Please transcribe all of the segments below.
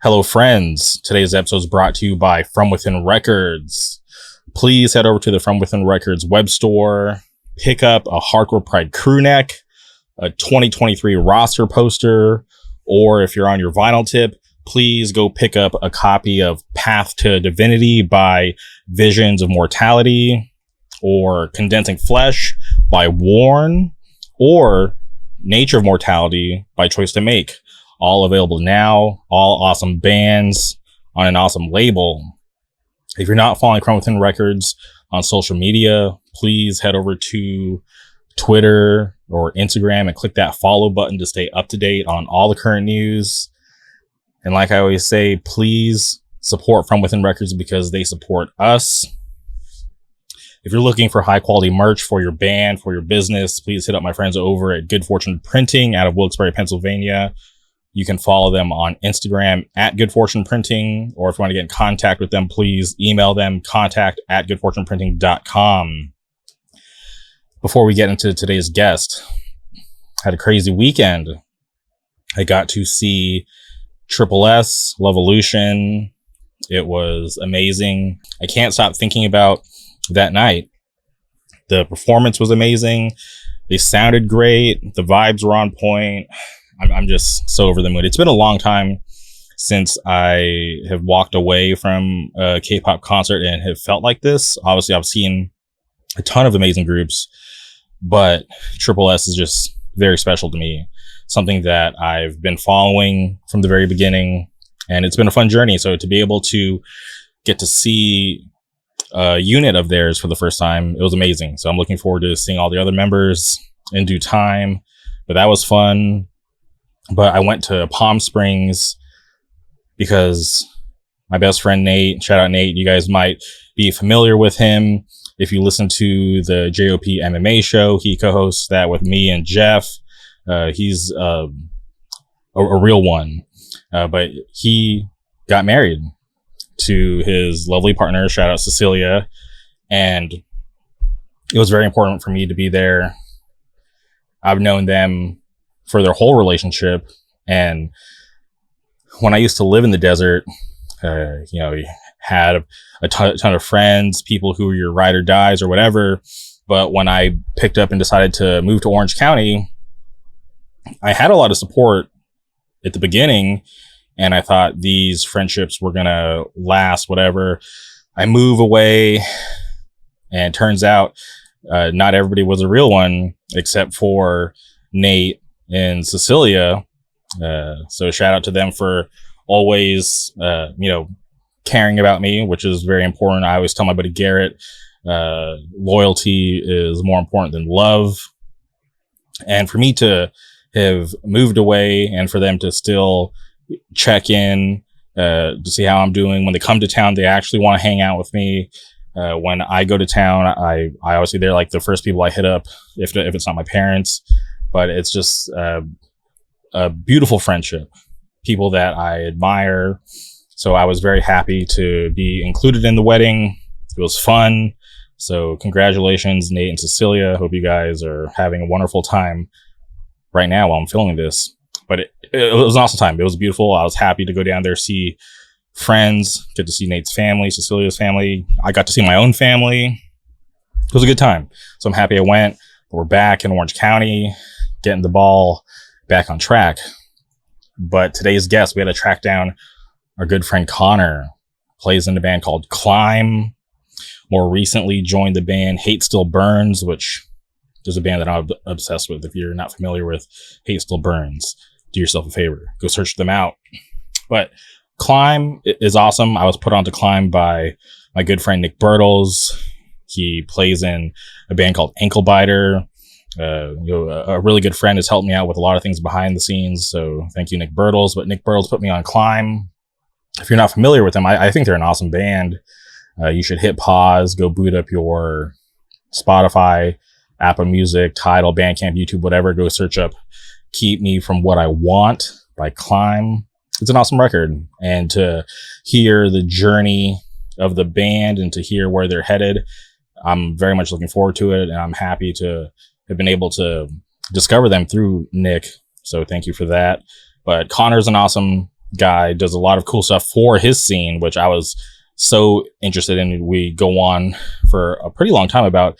Hello, friends. Today's episode is brought to you by From Within Records. Please head over to the From Within Records web store, pick up a Hardcore Pride crew neck, a 2023 roster poster, or if you're on your vinyl tip, please go pick up a copy of Path to Divinity by Visions of Mortality, or Condensing Flesh by Warren, or Nature of Mortality by Choice to Make. All available now, all awesome bands on an awesome label. If you're not following From Within Records on social media, please head over to Twitter or Instagram and click that follow button to stay up to date on all the current news. And like I always say, please support From Within Records because they support us. If you're looking for high quality merch for your band, for your business, please hit up my friends over at Good Fortune Printing out of Wilkes-Barre, Pennsylvania. You can follow them on Instagram at Good Fortune Printing, or if you want to get in contact with them, please email them contact@goodfortuneprinting.com. Before we get into today's guest, I had a crazy weekend. I got to see Triple S, Levolution. It was amazing. I can't stop thinking about that night. The performance was amazing. They sounded great. The vibes were on point. I'm just so over the moon. It's been a long time since I have walked away from a K-pop concert and have felt like this. Obviously, I've seen a ton of amazing groups, but Triple S is just very special to me. Something that I've been following from the very beginning, and it's been a fun journey. So to be able to get to see a unit of theirs for the first time, it was amazing. So I'm looking forward to seeing all the other members in due time, but that was fun. But I went to Palm Springs because my best friend Nate, shout out Nate, you guys might be familiar with him if you listen to the JOP MMA show. He co-hosts that with me and Jeff. He's a real one, but he got married to his lovely partner, shout out Cecilia, and it was very important for me to be there. I've known them for their whole relationship, and when I used to live in the desert, you had a ton of friends, people who were your ride or dies or whatever. But when I picked up and decided to move to Orange County, I had a lot of support at the beginning, and I thought these friendships were gonna last, whatever. I move away, and it turns out not everybody was a real one, except for Nate and Cecilia. So shout out to them for always, caring about me, which is very important. I always tell my buddy Garrett, loyalty is more important than love. And for me to have moved away and for them to still check in, to see how I'm doing. When they come to town, they actually want to hang out with me. When I go to town, I obviously, they're like the first people I hit up, if it's not my parents. But it's just a beautiful friendship, people that I admire. So I was very happy to be included in the wedding. It was fun. So congratulations, Nate and Cecilia. Hope you guys are having a wonderful time right now while I'm filming this. But it was an awesome time. It was beautiful. I was happy to go down there, see friends, get to see Nate's family, Cecilia's family. I got to see my own family. It was a good time. So I'm happy I went. We're back in Orange County, getting the ball back on track. But today's guest, we had to track down our good friend Connor. Plays in a band called Climb. More recently joined the band Hate Still Burns, which is a band that I'm obsessed with. If you're not familiar with Hate Still Burns, do yourself a favor, go search them out. But Climb is awesome. I was put onto Climb by my good friend Nick Bertles. He plays in a band called Ankle Biter. A really good friend has helped me out with a lot of things behind the scenes. So thank you, Nick Bertles. But Nick Bertles put me on Climb. If you're not familiar with them, I think they're an awesome band. You should hit pause, go boot up your Spotify, Apple Music, Tidal, Bandcamp, YouTube, whatever. Go search up Keep Me From What I Want by Climb. It's an awesome record. And to hear the journey of the band and to hear where they're headed, I'm very much looking forward to it. And I'm happy to have been able to discover them through Nick. So thank you for that. But Connor's an awesome guy, does a lot of cool stuff for his scene, which I was so interested in. We go on for a pretty long time about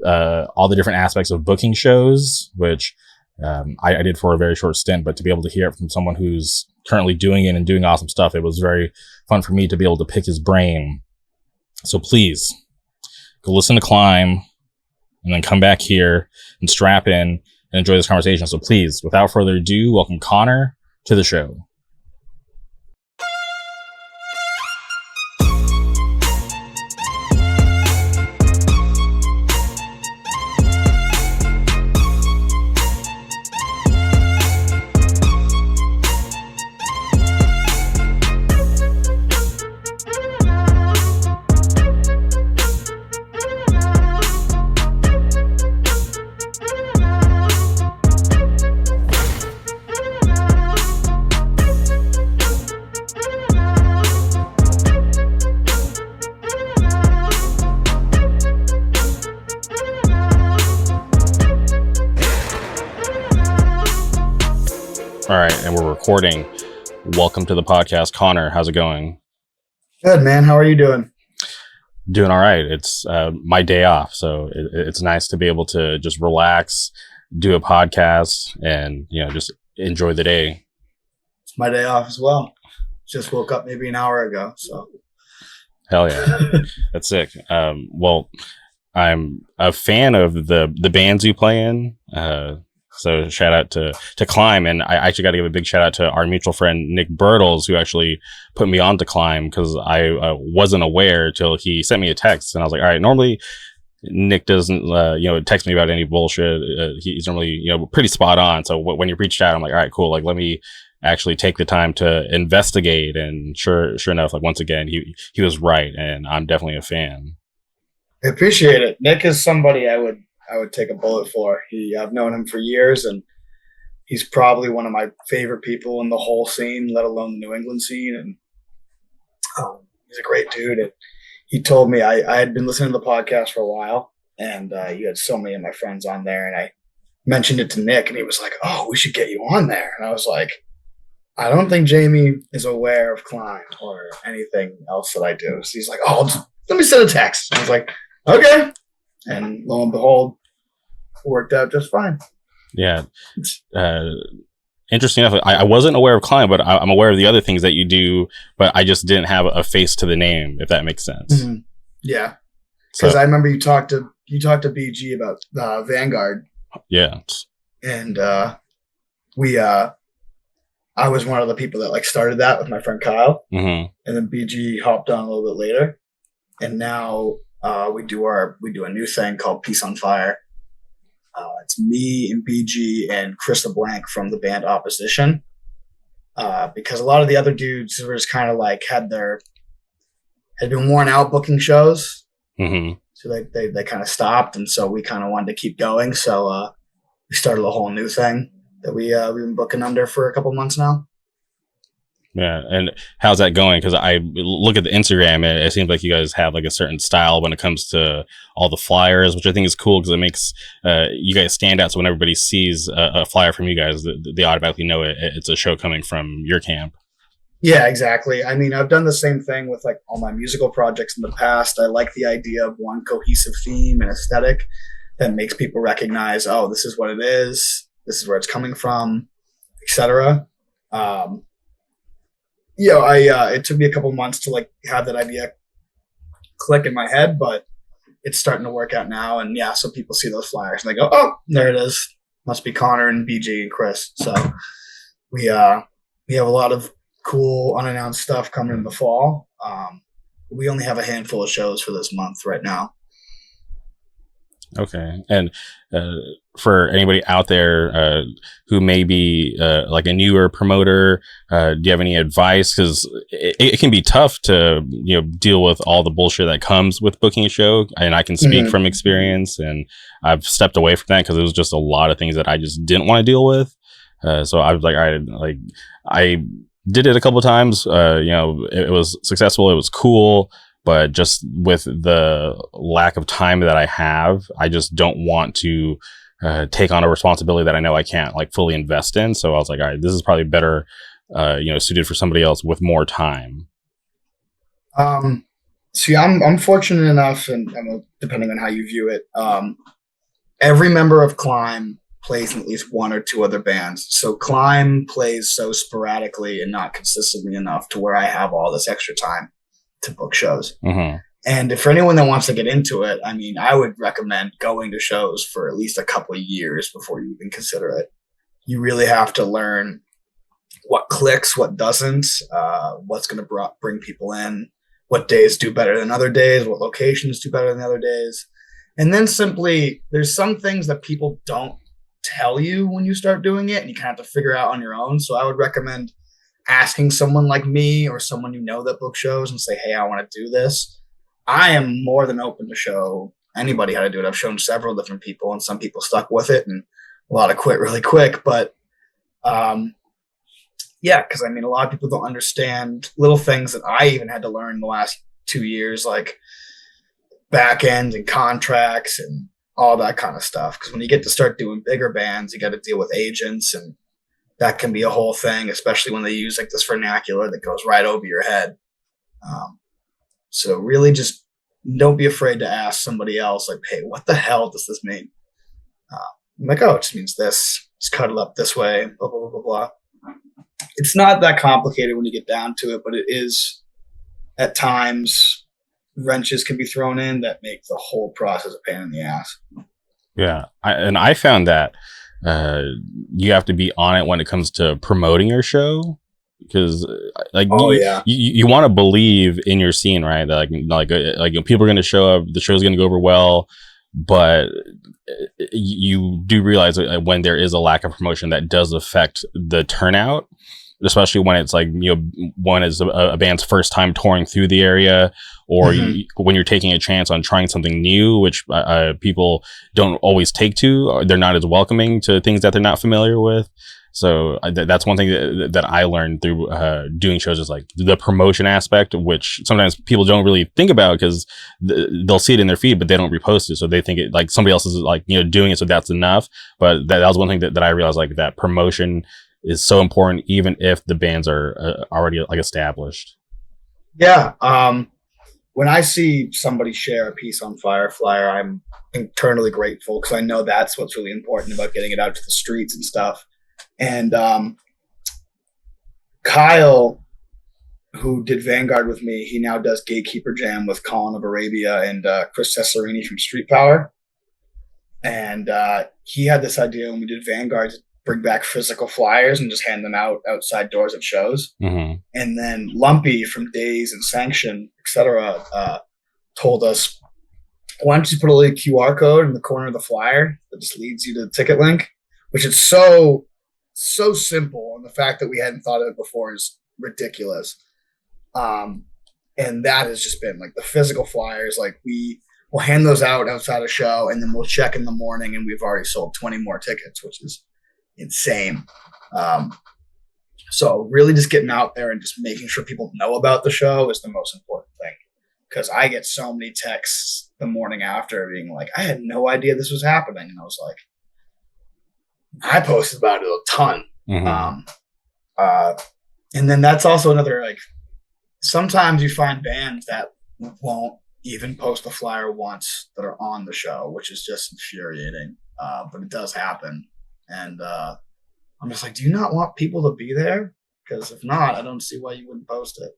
all the different aspects of booking shows, which I did for a very short stint, but to be able to hear it from someone who's currently doing it and doing awesome stuff, it was very fun for me to be able to pick his brain. So please go listen to Climb and then come back here and strap in and enjoy this conversation. So please, without further ado, welcome Connor to the show. All right, and we're recording. Welcome to the podcast, Connor. How's it going? Good, man. How are you doing? Doing all right. It's my day off, so it's nice to be able to just relax, do a podcast, and just enjoy the day. It's my day off as well. Just woke up maybe an hour ago, so hell yeah, that's sick. Well, I'm a fan of the bands you play in. So shout out to Climb, and I actually got to give a big shout out to our mutual friend Nick Bertles, who actually put me on to Climb, because I wasn't aware till he sent me a text, and I was like, all right, normally Nick doesn't text me about any bullshit. He's normally pretty spot on. So when you reached out, I'm like, all right, cool. Like, let me actually take the time to investigate, and sure enough, like once again, he was right, and I'm definitely a fan. I appreciate it. Nick is somebody I would take a bullet for. I've known him for years, and he's probably one of my favorite people in the whole scene, let alone the New England scene. And he's a great dude. And he told me I had been listening to the podcast for a while, and you had so many of my friends on there, and I mentioned it to Nick, and he was like, "Oh, we should get you on there." And I was like, "I don't think Jamie is aware of Climb or anything else that I do." So he's like, "Oh, let me send a text." I was like, "Okay." And lo and behold, it worked out just fine. Yeah. Interesting enough, I wasn't aware of Climb, but I'm aware of the other things that you do, but I just didn't have a face to the name, if that makes sense. Mm-hmm. Yeah. Because I remember you talked to BG about Vanguard. Yeah. And I was one of the people that started that with my friend Kyle. Mm-hmm. And then BG hopped on a little bit later. And now we do a new thing called Peace on Fire. It's me and BG and Chris LeBlanc from the band Opposition. Because a lot of the other dudes were just kind of had been worn out booking shows. Mm-hmm. So they kind of stopped, and so we kind of wanted to keep going. So we started a whole new thing that we've been booking under for a couple months now. Yeah, and how's that going? Because I look at the Instagram, and it seems like you guys have a certain style when it comes to all the flyers, which I think is cool because it makes you guys stand out. So when everybody sees a flyer from you guys, they automatically know it's a show coming from your camp. Yeah, exactly. I mean, I've done the same thing with all my musical projects in the past. I like the idea of one cohesive theme and aesthetic that makes people recognize, oh, this is what it is, this is where it's coming from, etc. It took me a couple months to have that idea click in my head, but it's starting to work out now. And yeah, so people see those flyers and they go, "Oh, there it is. Must be Connor and BG and Chris." So we have a lot of cool unannounced stuff coming in the fall. We only have a handful of shows for this month right now. Okay. And for anybody out there who may be a newer promoter, do you have any advice? Because it can be tough to deal with all the bullshit that comes with booking a show. And I can speak from experience, and I've stepped away from that because it was just a lot of things that I just didn't want to deal with. So I was like, all right, I did it a couple of times. It was successful. It was cool. But just with the lack of time that I have, I just don't want to take on a responsibility that I know I can't fully invest in. So I was like, all right, this is probably better suited for somebody else with more time? See, I'm fortunate enough, and depending on how you view it, every member of Climb plays in at least one or two other bands. So Climb plays so sporadically and not consistently enough to where I have all this extra time to book shows. Mm-hmm. And for anyone that wants to get into it, I mean, I would recommend going to shows for at least a couple of years before you even consider it. You really have to learn what clicks, what doesn't, what's going to bring people in, what days do better than other days, what locations do better than other days. And then simply, there's some things that people don't tell you when you start doing it, and you kind of have to figure out on your own. So I would recommend asking someone like me or someone that book shows and say, hey, I want to do this. I am more than open to show anybody how to do it. I've shown several different people, and some people stuck with it, and a lot of quit really quick. But because I mean, a lot of people don't understand little things that I even had to learn in the last 2 years, like back end and contracts and all that kind of stuff. Because when you get to start doing bigger bands, you got to deal with agents, and that can be a whole thing, especially when they use like this vernacular that goes right over your head. So really just don't be afraid to ask somebody else, like, hey, what the hell does this mean? I'm like, oh, it just means this. It's cut it up this way, blah, blah, blah, blah, blah. It's not that complicated when you get down to it, but it is at times wrenches can be thrown in that make the whole process a pain in the ass. Yeah. I found that you have to be on it when it comes to promoting your show, because like you want to believe in your scene, right? That like people are going to show up, the show's going to go over well, but you do realize that when there is a lack of promotion, that does affect the turnout, especially when it's like, one is a band's first time touring through the area, or when you're taking a chance on trying something new, which people don't always take to, or they're not as welcoming to things that they're not familiar with. So that's one thing that I learned through doing shows, is like the promotion aspect, which sometimes people don't really think about, because they'll see it in their feed, but they don't repost it. So they think it like somebody else is like, doing it, so that's enough. But that was one thing that I realized, like that promotion is so important, even if the bands are already like established. Yeah. When I see somebody share a piece on Fireflyer, I'm internally grateful, because I know that's what's really important about getting it out to the streets and stuff. And Kyle, who did Vanguard with me, he now does Gatekeeper Jam with Colin of Arabia and Chris Cesarini from Street Power. And he had this idea when we did Vanguard to bring back physical flyers and just hand them out outside doors at shows. Mm-hmm. And then Lumpy from Days and Sanction, etc., told us, why don't you put a little QR code in the corner of the flyer that just leads you to the ticket link, which is so simple. And the fact that we hadn't thought of it before is ridiculous. And that has just been like the physical flyers. Like we'll hand those out outside a show, and then we'll check in the morning, and we've already sold 20 more tickets, which is insane. So really just getting out there and just making sure people know about the show is the most important thing. Because I get so many texts the morning after being like, I had no idea this was happening. And I was like, I posted about it a ton. Mm-hmm. And then that's also another, like, sometimes you find bands that won't even post a flyer once that are on the show, which is just infuriating. But it does happen. And I'm just like, do you not want people to be there? Because if not, I don't see why you wouldn't post it.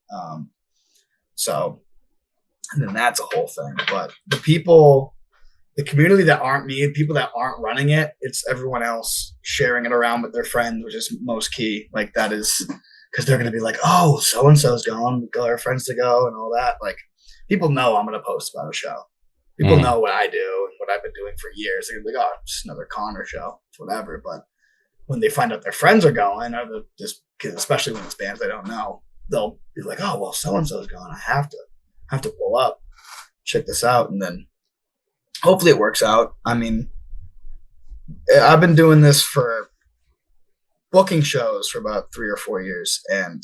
And then that's a whole thing. But the community that aren't me, people that aren't running it, it's everyone else sharing it around with their friends, which is most key. Like that is because they're going to be like, oh, so-and-so's going, we got our friends to go and all that. Like people know I'm going to post about a show. People know what I do and what I've been doing for years. They're like, oh, just another Connor show, whatever. But when they find out their friends are going, or just especially when it's bands they don't know, they'll be like, oh, well, so-and-so's going. I have to pull up, check this out. And then hopefully it works out. I mean, I've been doing this for booking shows for about 3 or 4 years. And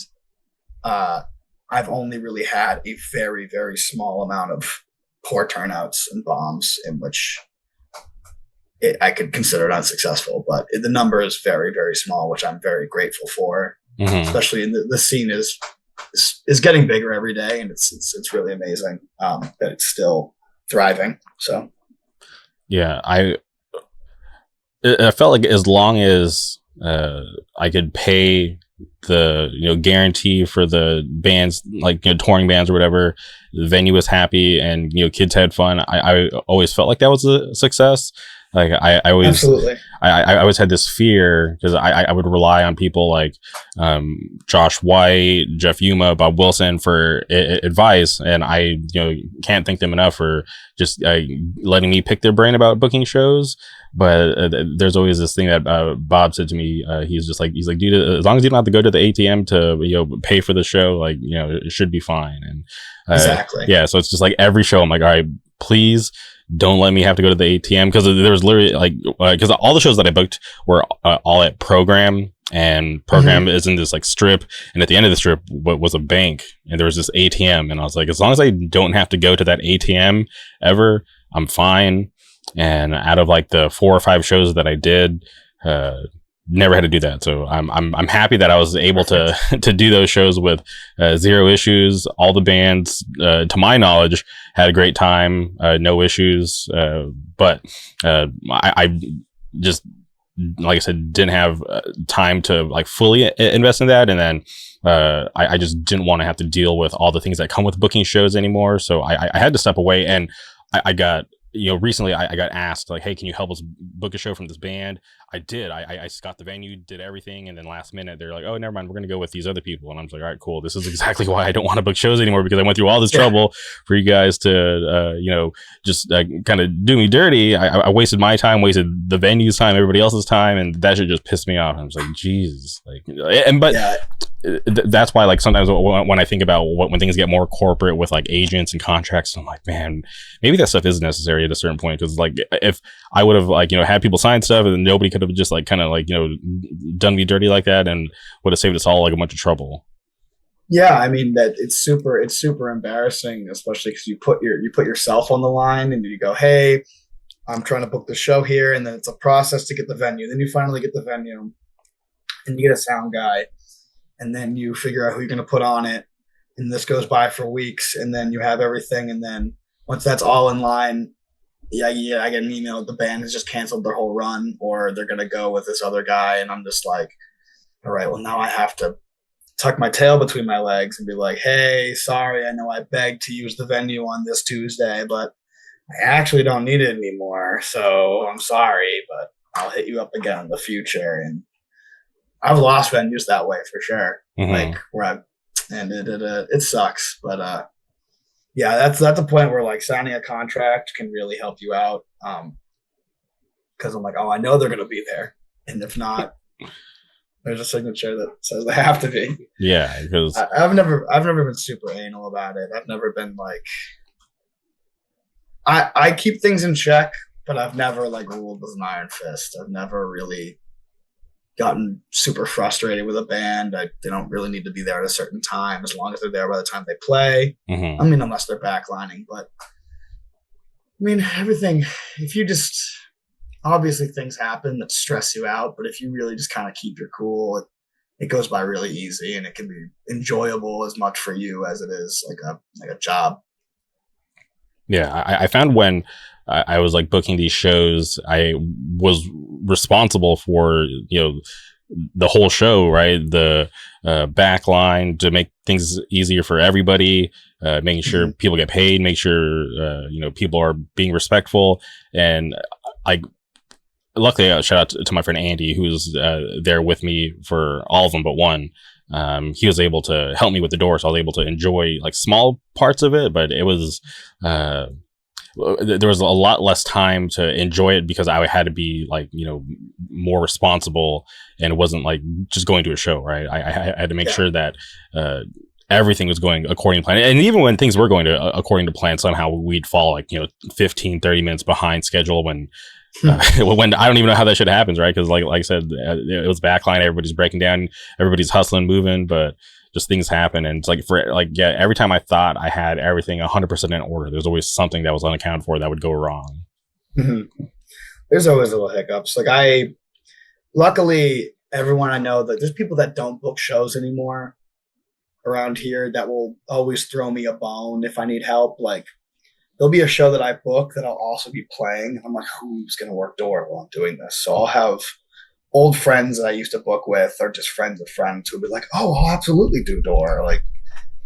I've only really had a very, very small amount of poor turnouts and bombs in which I could consider it unsuccessful, but the number is very, very small, which I'm very grateful for. especially in the scene is getting bigger every day, and it's really amazing that it's still thriving. So yeah, I felt like as long as I could pay the guarantee for the bands, like touring bands or whatever, the venue was happy and kids had fun. I always felt like that was a success. Like I always absolutely. I always had this fear because I would rely on people like Josh White, Jeff Yuma, Bob Wilson for advice, and I can't thank them enough for just letting me pick their brain about booking shows. But there's always this thing that Bob said to me. He's like, dude, as long as you don't have to go to the ATM to pay for the show, like it should be fine. And exactly, yeah. So it's just like every show, I'm like, all right, please don't let me have to go to the ATM, because there was literally like because all the shows that I booked were all at Program, and Program is in this like strip, and at the end of the strip was a bank, and there was this ATM, and I was like, as long as I don't have to go to that ATM ever, I'm fine. And out of like the 4 or 5 shows that I did, never had to do that. So I'm happy that I was able to do those shows with 0 issues. All the bands, to my knowledge, had a great time, no issues. But I just, like I said, didn't have time to like fully invest in that. And then I just didn't want to have to deal with all the things that come with booking shows anymore. So I had to step away, and I got, recently I got asked like, hey, can you help us book a show from this band? I did. I got the venue, did everything, and then last minute they're like, oh, never mind, we're going to go with these other people. And I'm just like, all right, cool. This is exactly why I don't want to book shows anymore, because I went through all this trouble for you guys to, just kind of do me dirty. I wasted my time, wasted the venue's time, everybody else's time, and that should just piss me off. I was like, Jesus. That's why, like, sometimes when I think about when things get more corporate with like agents and contracts, I'm like, man, maybe that stuff is necessary at a certain point. Because like, if I would have like had people sign stuff and then nobody could have just like kind of like done me dirty like that, and would have saved us all like a bunch of trouble. Yeah, I mean that it's super embarrassing, especially because you put yourself on the line and you go, hey, I'm trying to book the show here, and then it's a process to get the venue. Then you finally get the venue, and you get a sound guy. And then you figure out who you're going to put on it. And this goes by for weeks. And then you have everything. And then once that's all in line, I get an email. The band has just canceled their whole run, or they're going to go with this other guy. And I'm just like, all right, well, now I have to tuck my tail between my legs and be like, hey, sorry, I know I begged to use the venue on this Tuesday, but I actually don't need it anymore. So I'm sorry, but I'll hit you up again in the future. And I've lost venues that way for sure. Like where it sucks, but yeah, that's a point where like signing a contract can really help you out. Because I'm like, oh, I know they're gonna be there, and if not, there's a signature that says they have to be. Yeah, because I've never been super anal about it. I've never been like, I keep things in check, but I've never like ruled with an iron fist. I've never really gotten super frustrated with a band. They don't really need to be there at a certain time, as long as they're there by the time they play. I mean, unless they're backlining, but I mean, everything, if you just, obviously things happen that stress you out, but if you really just kind of keep your cool, it goes by really easy, and it can be enjoyable as much for you as it is like a job. Yeah, I found when I was like booking these shows, I was responsible for the whole show, right? The backline, to make things easier for everybody, making sure people get paid, make sure people are being respectful, and luckily, shout out to my friend Andy, who's there with me for all of them but one. He was able to help me with the door, so I was able to enjoy like small parts of it, but it was there was a lot less time to enjoy it because I had to be like more responsible, and it wasn't like just going to a show, right? I had to make sure that everything was going according to plan, and even when things were going to according to plan, somehow we'd fall like 15-30 minutes behind schedule when when I don't even know how that shit happens, right? Because like I said, it was backline, everybody's breaking down, everybody's hustling, moving, but just things happen. And it's like every time I thought I had everything 100% in order, there's always something that was unaccounted for that would go wrong. There's always little hiccups. Like luckily everyone I know, that there's people that don't book shows anymore around here that will always throw me a bone if I need help. Like there'll be a show that I book that I'll also be playing. I'm like, who's going to work door while I'm doing this? So I'll have old friends that I used to book with, or just friends of friends who'll be like, oh, I'll absolutely do door. Like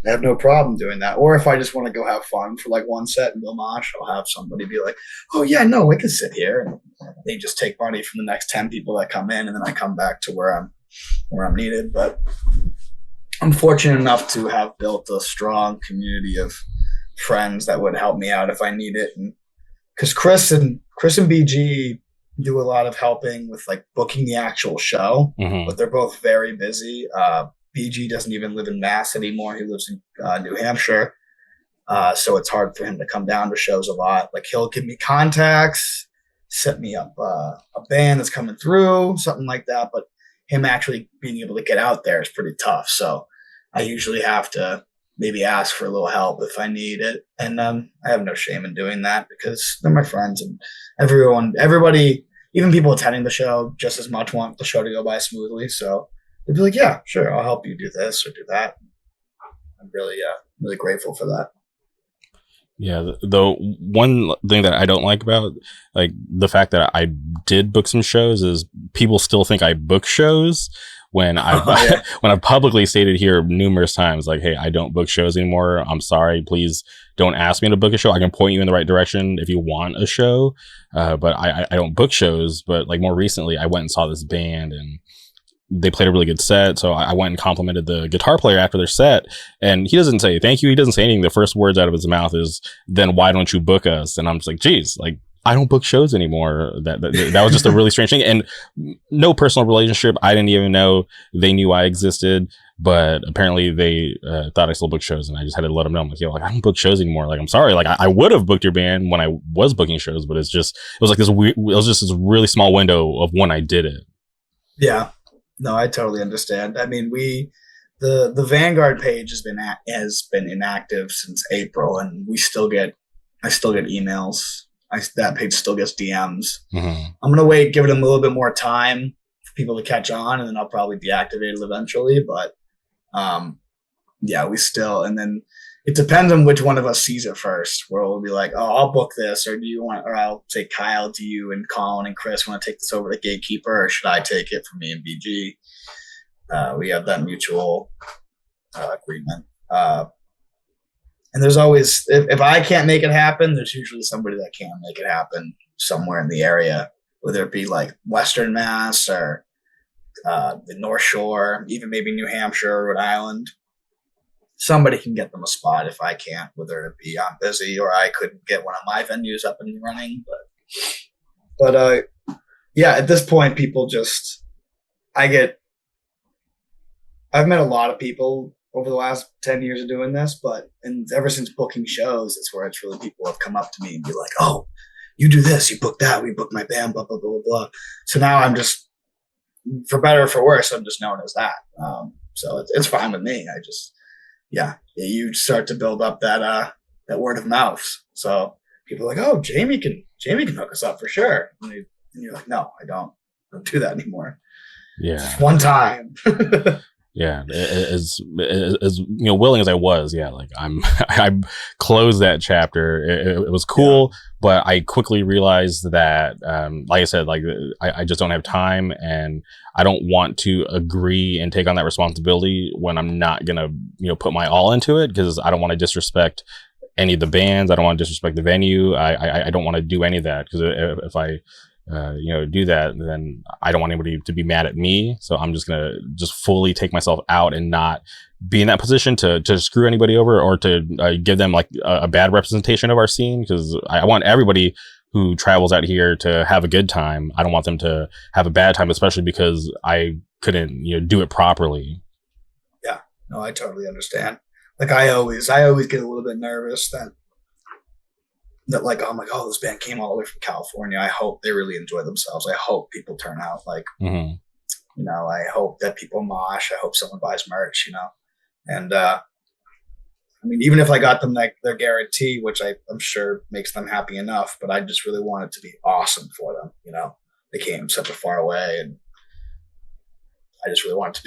I have no problem doing that. Or if I just want to go have fun for like one set and go mosh, I'll have somebody be like, oh yeah, no, we can sit here. And they just take money from the next 10 people that come in, and then I come back to where I'm needed. But I'm fortunate enough to have built a strong community of friends that would help me out if I need it. And because Chris and BG do a lot of helping with like booking the actual show, but they're both very busy. BG doesn't even live in Mass anymore. He lives in New Hampshire. So it's hard for him to come down to shows a lot. Like he'll give me contacts, set me up a band that's coming through, something like that. But him actually being able to get out there is pretty tough. So I usually have to maybe ask for a little help if I need it. And I have no shame in doing that because they're my friends, and everybody, even people attending the show just as much want the show to go by smoothly. So they'd be like, yeah, sure, I'll help you do this or do that. I'm really grateful for that. Yeah, though one thing that I don't like about like the fact that I did book some shows is people still think I book shows when I've when I've publicly stated here numerous times, like, hey, I don't book shows anymore. I'm sorry, please don't ask me to book a show. I can point you in the right direction if you want a show, but I don't book shows. But like more recently, I went and saw this band and they played a really good set. So I went and complimented the guitar player after their set, and he doesn't say thank you. He doesn't say anything. The first words out of his mouth is, then why don't you book us? And I'm just like, geez, like I don't book shows anymore. That was just a really strange thing. And no personal relationship. I didn't even know they knew I existed, but apparently they thought I still booked shows, and I just had to let them know. I'm like, yo, like I don't book shows anymore. Like, I'm sorry. Like I would have booked your band when I was booking shows, but it was like this weird, it was just this really small window of when I did it. Yeah. No, I totally understand. I mean, the Vanguard page has been inactive since April, and I still get emails. That page still gets DMs. I'm gonna give them a little bit more time for people to catch on, and then I'll probably deactivate it eventually. But yeah, and then it depends on which one of us sees it first, where we'll be like, oh, I'll book this, or I'll say, Kyle, do you and Colin and Chris want to take this over to Gatekeeper, or should I take it for me and BG? We have that mutual agreement. And there's always, if I can't make it happen, there's usually somebody that can make it happen somewhere in the area, whether it be like Western Mass or the North Shore, even maybe New Hampshire or Rhode Island. Somebody can get them a spot if I can't, whether it be I'm busy or I couldn't get one of my venues up and running. But yeah, at this point, people just, I've met a lot of people over the last 10 years of doing this, and ever since booking shows, it's where people have come up to me and be like, oh, you do this, you book that, we book my band, blah, blah, blah, blah, blah. So now I'm just, for better or for worse, I'm just known as that. So it's fine with me. You start to build up that word of mouth. So people are like, oh, Jamie can hook us up for sure. And you're like, no, I don't do that anymore. Yeah. Just one time. Yeah. As willing as I was, yeah, like I closed that chapter. It was cool, but I quickly realized that, like I said, like I just don't have time, and I don't want to agree and take on that responsibility when I'm not gonna, put my all into it, because I don't want to disrespect any of the bands. I don't want to disrespect the venue. I don't want to do any of that, because if I do that, then I don't want anybody to be mad at me. So I'm just gonna fully take myself out and not be in that position to screw anybody over, or to give them like a bad representation of our scene, because I want everybody who travels out here to have a good time. I don't want them to have a bad time, especially because I couldn't do it properly. Yeah, no, I totally understand. Like I always get a little bit nervous that like, I'm like, oh, this band came all the way from California. I hope they really enjoy themselves. I hope people turn out. Like, I hope that people mosh. I hope someone buys merch, And I mean, even if I got them like their guarantee, which I'm sure makes them happy enough, but I just really want it to be awesome for them. They came such a far away, and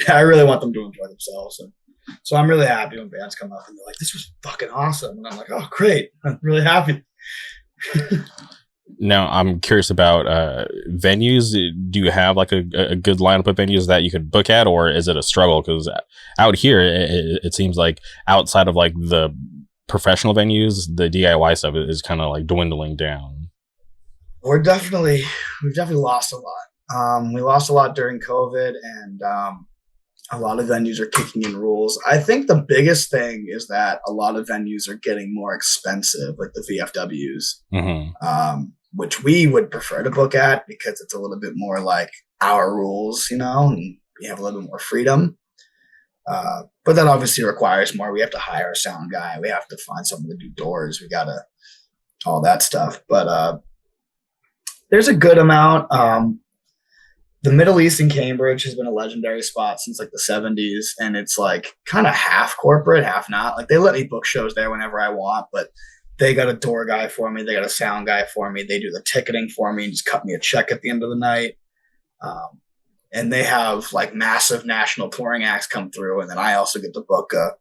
I really want them to enjoy themselves. And so I'm really happy when bands come up and they're like, this was fucking awesome. And I'm like, oh, great. I'm really happy. Now, I'm curious about venues. Do you have like a good lineup of venues that you could book at, or is it a struggle? Because out here, it seems like outside of like the professional venues, the DIY stuff is kind of like dwindling down. We've definitely lost a lot. We lost a lot during COVID, and a lot of venues are kicking in rules. I think the biggest thing is that a lot of venues are getting more expensive, like the VFWs, which we would prefer to book at because it's a little bit more like our rules, and we have a little bit more freedom. But that obviously requires more. We have to hire a sound guy. We have to find someone to do doors. We got to all that stuff. But there's a good amount. The Middle East in Cambridge has been a legendary spot since like the 70s. And it's like kind of half corporate, half not. Like they let me book shows there whenever I want, but they got a door guy for me. They got a sound guy for me. They do the ticketing for me and just cut me a check at the end of the night. And they have like massive national touring acts come through. And then I also get to book a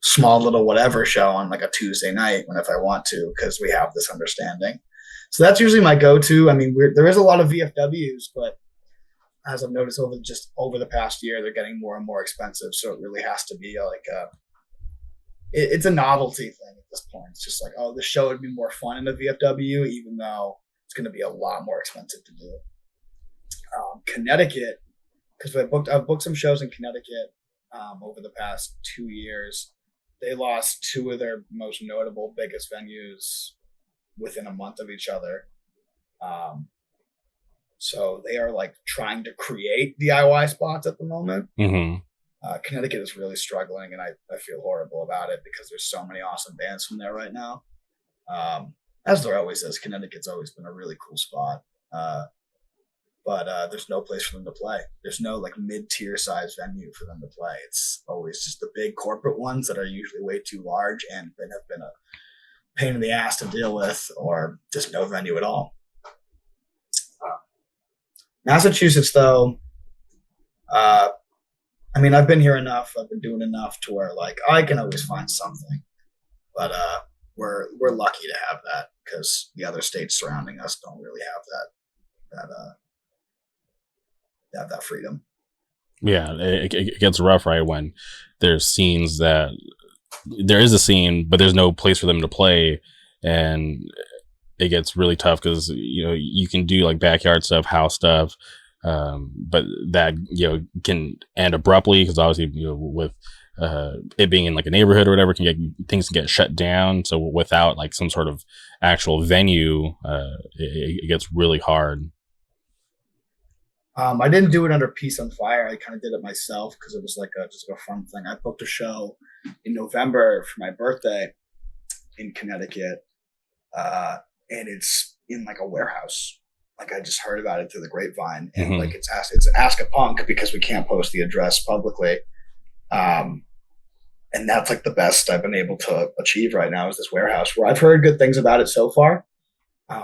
small little whatever show on like a Tuesday night if I want to, because we have this understanding. So that's usually my go-to. I mean, there is a lot of VFWs, but as I've noticed over the past year, they're getting more and more expensive. So it really has to be like it's a novelty thing at this point. It's just like, oh, the show would be more fun in a VFW, even though it's going to be a lot more expensive to do. Connecticut, because I've booked some shows in Connecticut over the past 2 years. They lost two of their most notable, biggest venues within a month of each other. So they are like trying to create DIY spots at the moment. Connecticut is really struggling, and I feel horrible about it because there's so many awesome bands from there right now. As there always is, Connecticut's always been a really cool spot. But there's no place for them to play. There's no like mid-tier size venue for them to play. It's always just the big corporate ones that are usually way too large and have been a pain in the ass to deal with, or just no venue at all. Massachusetts, though, I mean, I've been here enough. I've been doing enough to where like I can always find something. But we're lucky to have that because the other states surrounding us don't really have that freedom. Yeah, it gets rough, right? When there's scenes that there is a scene, but there's no place for them to play, and it gets really tough because you can do like backyard stuff, house stuff, but that can end abruptly because obviously with it being in like a neighborhood or whatever, things can get shut down. So without like some sort of actual venue, it gets really hard. I didn't do it under Peace on Fire. I kind of did it myself because it was like just a fun thing. I booked a show in November for my birthday in Connecticut, and it's in like a warehouse. Like I just heard about it through the grapevine, and like it's Ask a Punk because we can't post the address publicly, and that's like the best I've been able to achieve right now is this warehouse where I've heard good things about it so far.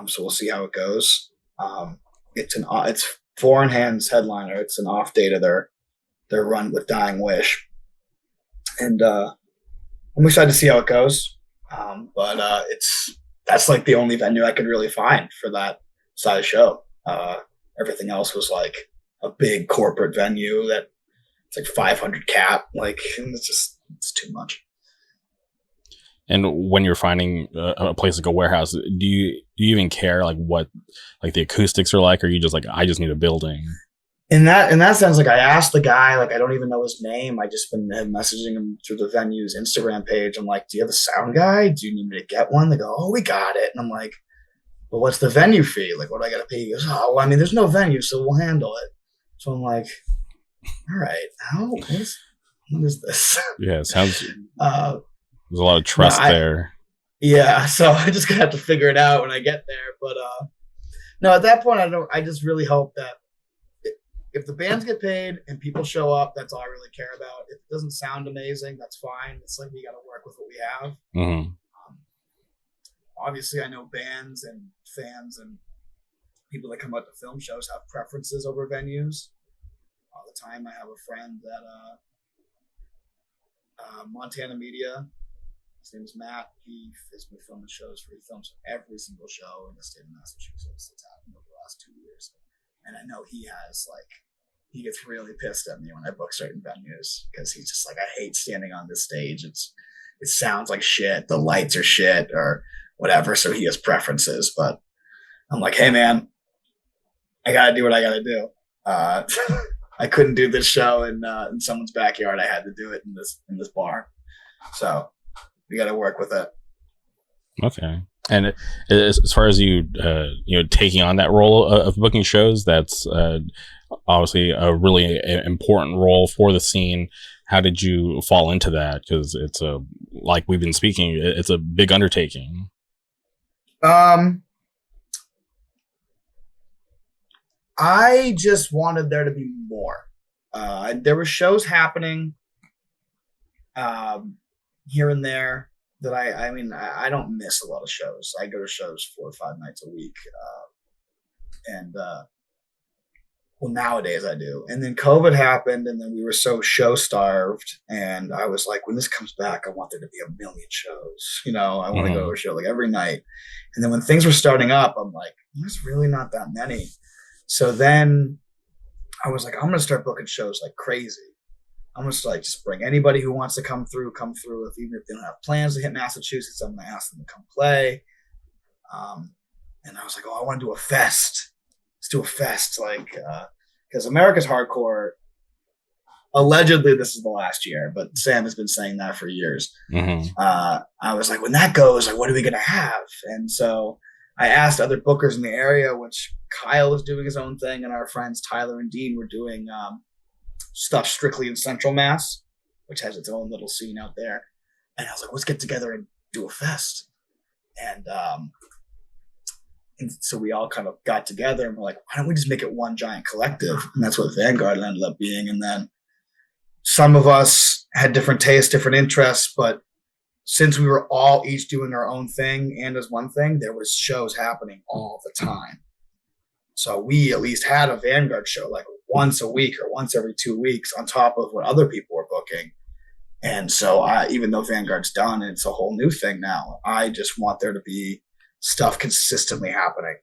So we'll see how it goes. It's Foreign Hands headliner. It's an off date of their run with Dying Wish, and I'm excited to see how it goes. But that's like the only venue I could really find for that size show. Everything else was like a big corporate venue that it's like 500 cap. Like it's too much. And when you're finding a place like a warehouse, do you even care like what like the acoustics are like, or are you just like, I just need a building? In that sense, like I asked the guy, like I don't even know his name. I just been messaging him through the venue's Instagram page. I'm like, do you have a sound guy? Do you need me to get one? They go, oh, we got it. And I'm like, well, what's the venue fee? Like, what do I got to pay? He goes, oh, well, I mean, there's no venue, so we'll handle it. So I'm like, all right, what is this? Yeah, it sounds. There's a lot of trust there. Yeah, so I just gonna have to figure it out when I get there. But no, at that point, I just really hope that if the bands get paid and people show up, that's all I really care about. If it doesn't sound amazing, that's fine. It's like we got to work with what we have. Obviously, I know bands and fans and people that come out to film shows have preferences over venues. all the time. I have a friend that Montana Media. His name is Matt. He has been filming shows for. He films every single show in the state of Massachusetts that's happened over the last 2 years. And I know he gets really pissed at me when I book certain venues because he's just like, I hate standing on this stage. It sounds like shit. The lights are shit or whatever. So he has preferences, but I'm like, hey man, I gotta do what I gotta do. I couldn't do this show in someone's backyard. I had to do it in this bar. So we got to work with it. Okay. And as far as you taking on that role of booking shows, that's obviously a really important role for the scene. How did you fall into that? Because it's like we've been speaking, it's a big undertaking. I just wanted there to be more. There were shows happening here and there that I don't miss a lot of shows. I go to shows 4 or 5 nights a week. Well, nowadays I do. And then COVID happened, and then we were so show starved. And I was like, when this comes back, I want there to be a million shows. I want to go to a show like every night. And then when things were starting up, I'm like, there's really not that many. So then I was like, I'm going to start booking shows like crazy. I'm going to like just bring anybody who wants to come through. Even if they don't have plans to hit Massachusetts, I'm going to ask them to come play. And I was like, I want to do a fest. Let's do a fest. Because America's Hardcore, allegedly this is the last year, but Sam has been saying that for years. Mm-hmm. I was like, when that goes, like, what are we going to have? And so I asked other bookers in the area, which Kyle was doing his own thing, and our friends Tyler and Dean were doing stuff strictly in Central Mass, which has its own little scene out there. And I was like, let's get together and do a fest. And so we all kind of got together and we're like, why don't we just make it one giant collective? And that's what Vanguard ended up being. And then some of us had different tastes, different interests, but since we were all each doing our own thing and as one thing, there was shows happening all the time. So we at least had a Vanguard show like once a week or once every 2 weeks on top of what other people were booking. And so even though Vanguard's done and it's a whole new thing now, I just want there to be stuff consistently happening.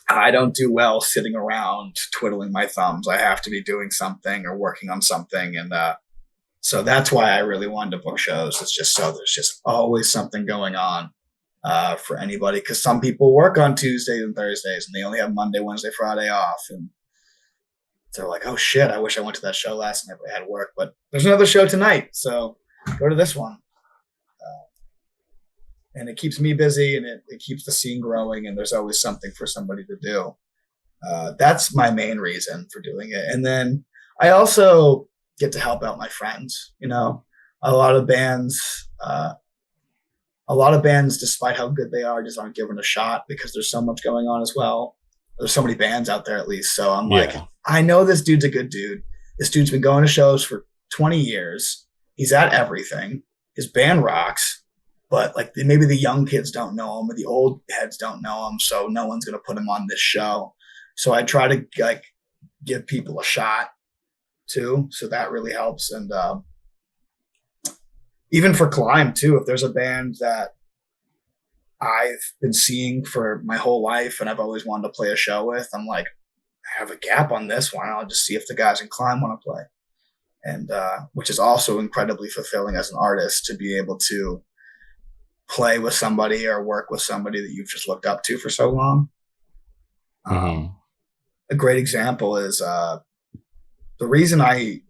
I don't do well sitting around twiddling my thumbs. I have to be doing something or working on something. And so that's why I really wanted to book shows. It's just so there's just always something going on for anybody. Because some people work on Tuesdays and Thursdays and they only have Monday, Wednesday, Friday off. And they're like, oh shit, I wish I went to that show last night, but I had work. But there's another show tonight, so go to this one. And it keeps me busy and it keeps the scene growing and there's always something for somebody to do. That's my main reason for doing it. And then I also get to help out my friends. A lot of bands, despite how good they are, just aren't given a shot because there's so much going on as well. There's so many bands out there at least. So I'm like, I know this dude's a good dude. This dude's been going to shows for 20 years. He's at everything. His band rocks. But like maybe the young kids don't know him or the old heads don't know him. So no one's going to put him on this show. So I try to like give people a shot too. So that really helps. And even for Climb too, if there's a band that I've been seeing for my whole life and I've always wanted to play a show with, I'm like, I have a gap on this one. I'll just see if the guys in Climb want to play. And which is also incredibly fulfilling as an artist to be able to play with somebody or work with somebody that you've just looked up to for so long. A great example is the reason I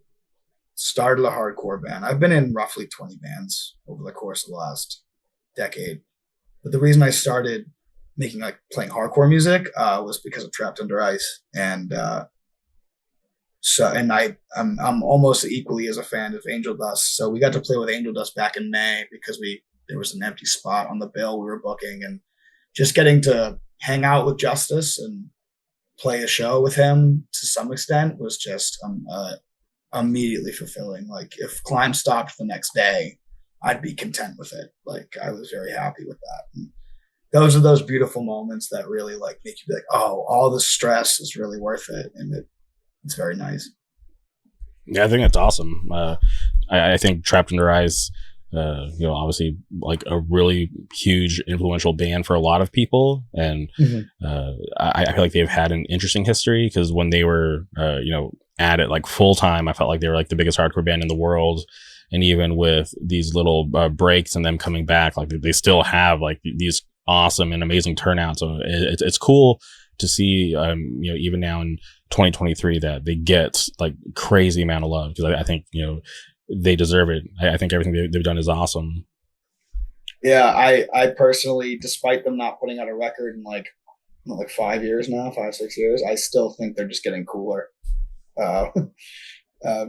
started a hardcore band. I've been in roughly 20 bands over the course of the last decade. But the reason I started playing hardcore music was because of Trapped Under Ice. And I'm almost equally as a fan of Angel Dust. So we got to play with Angel Dust back in May because there was an empty spot on the bill we were booking, and just getting to hang out with Justice and play a show with him to some extent was just immediately fulfilling. Like if Climb stopped the next day, I'd be content with it. Like I was very happy with that. And those are those beautiful moments that really like make you be like, oh, all the stress is really worth it. And it's very nice. Yeah, I think that's awesome. I think Trapped Under Ice, obviously like a really huge influential band for a lot of people, and I feel like they've had an interesting history because when they were at it like full time, I felt like they were like the biggest hardcore band in the world, and even with these little breaks and them coming back, like they still have like these awesome and amazing turnouts. So it's cool to see, even now in 2023 that they get like crazy amount of love, because I think they deserve it. I think everything they've done is awesome. Yeah, I personally, despite them not putting out a record in like 5-6 years, I still think they're just getting cooler.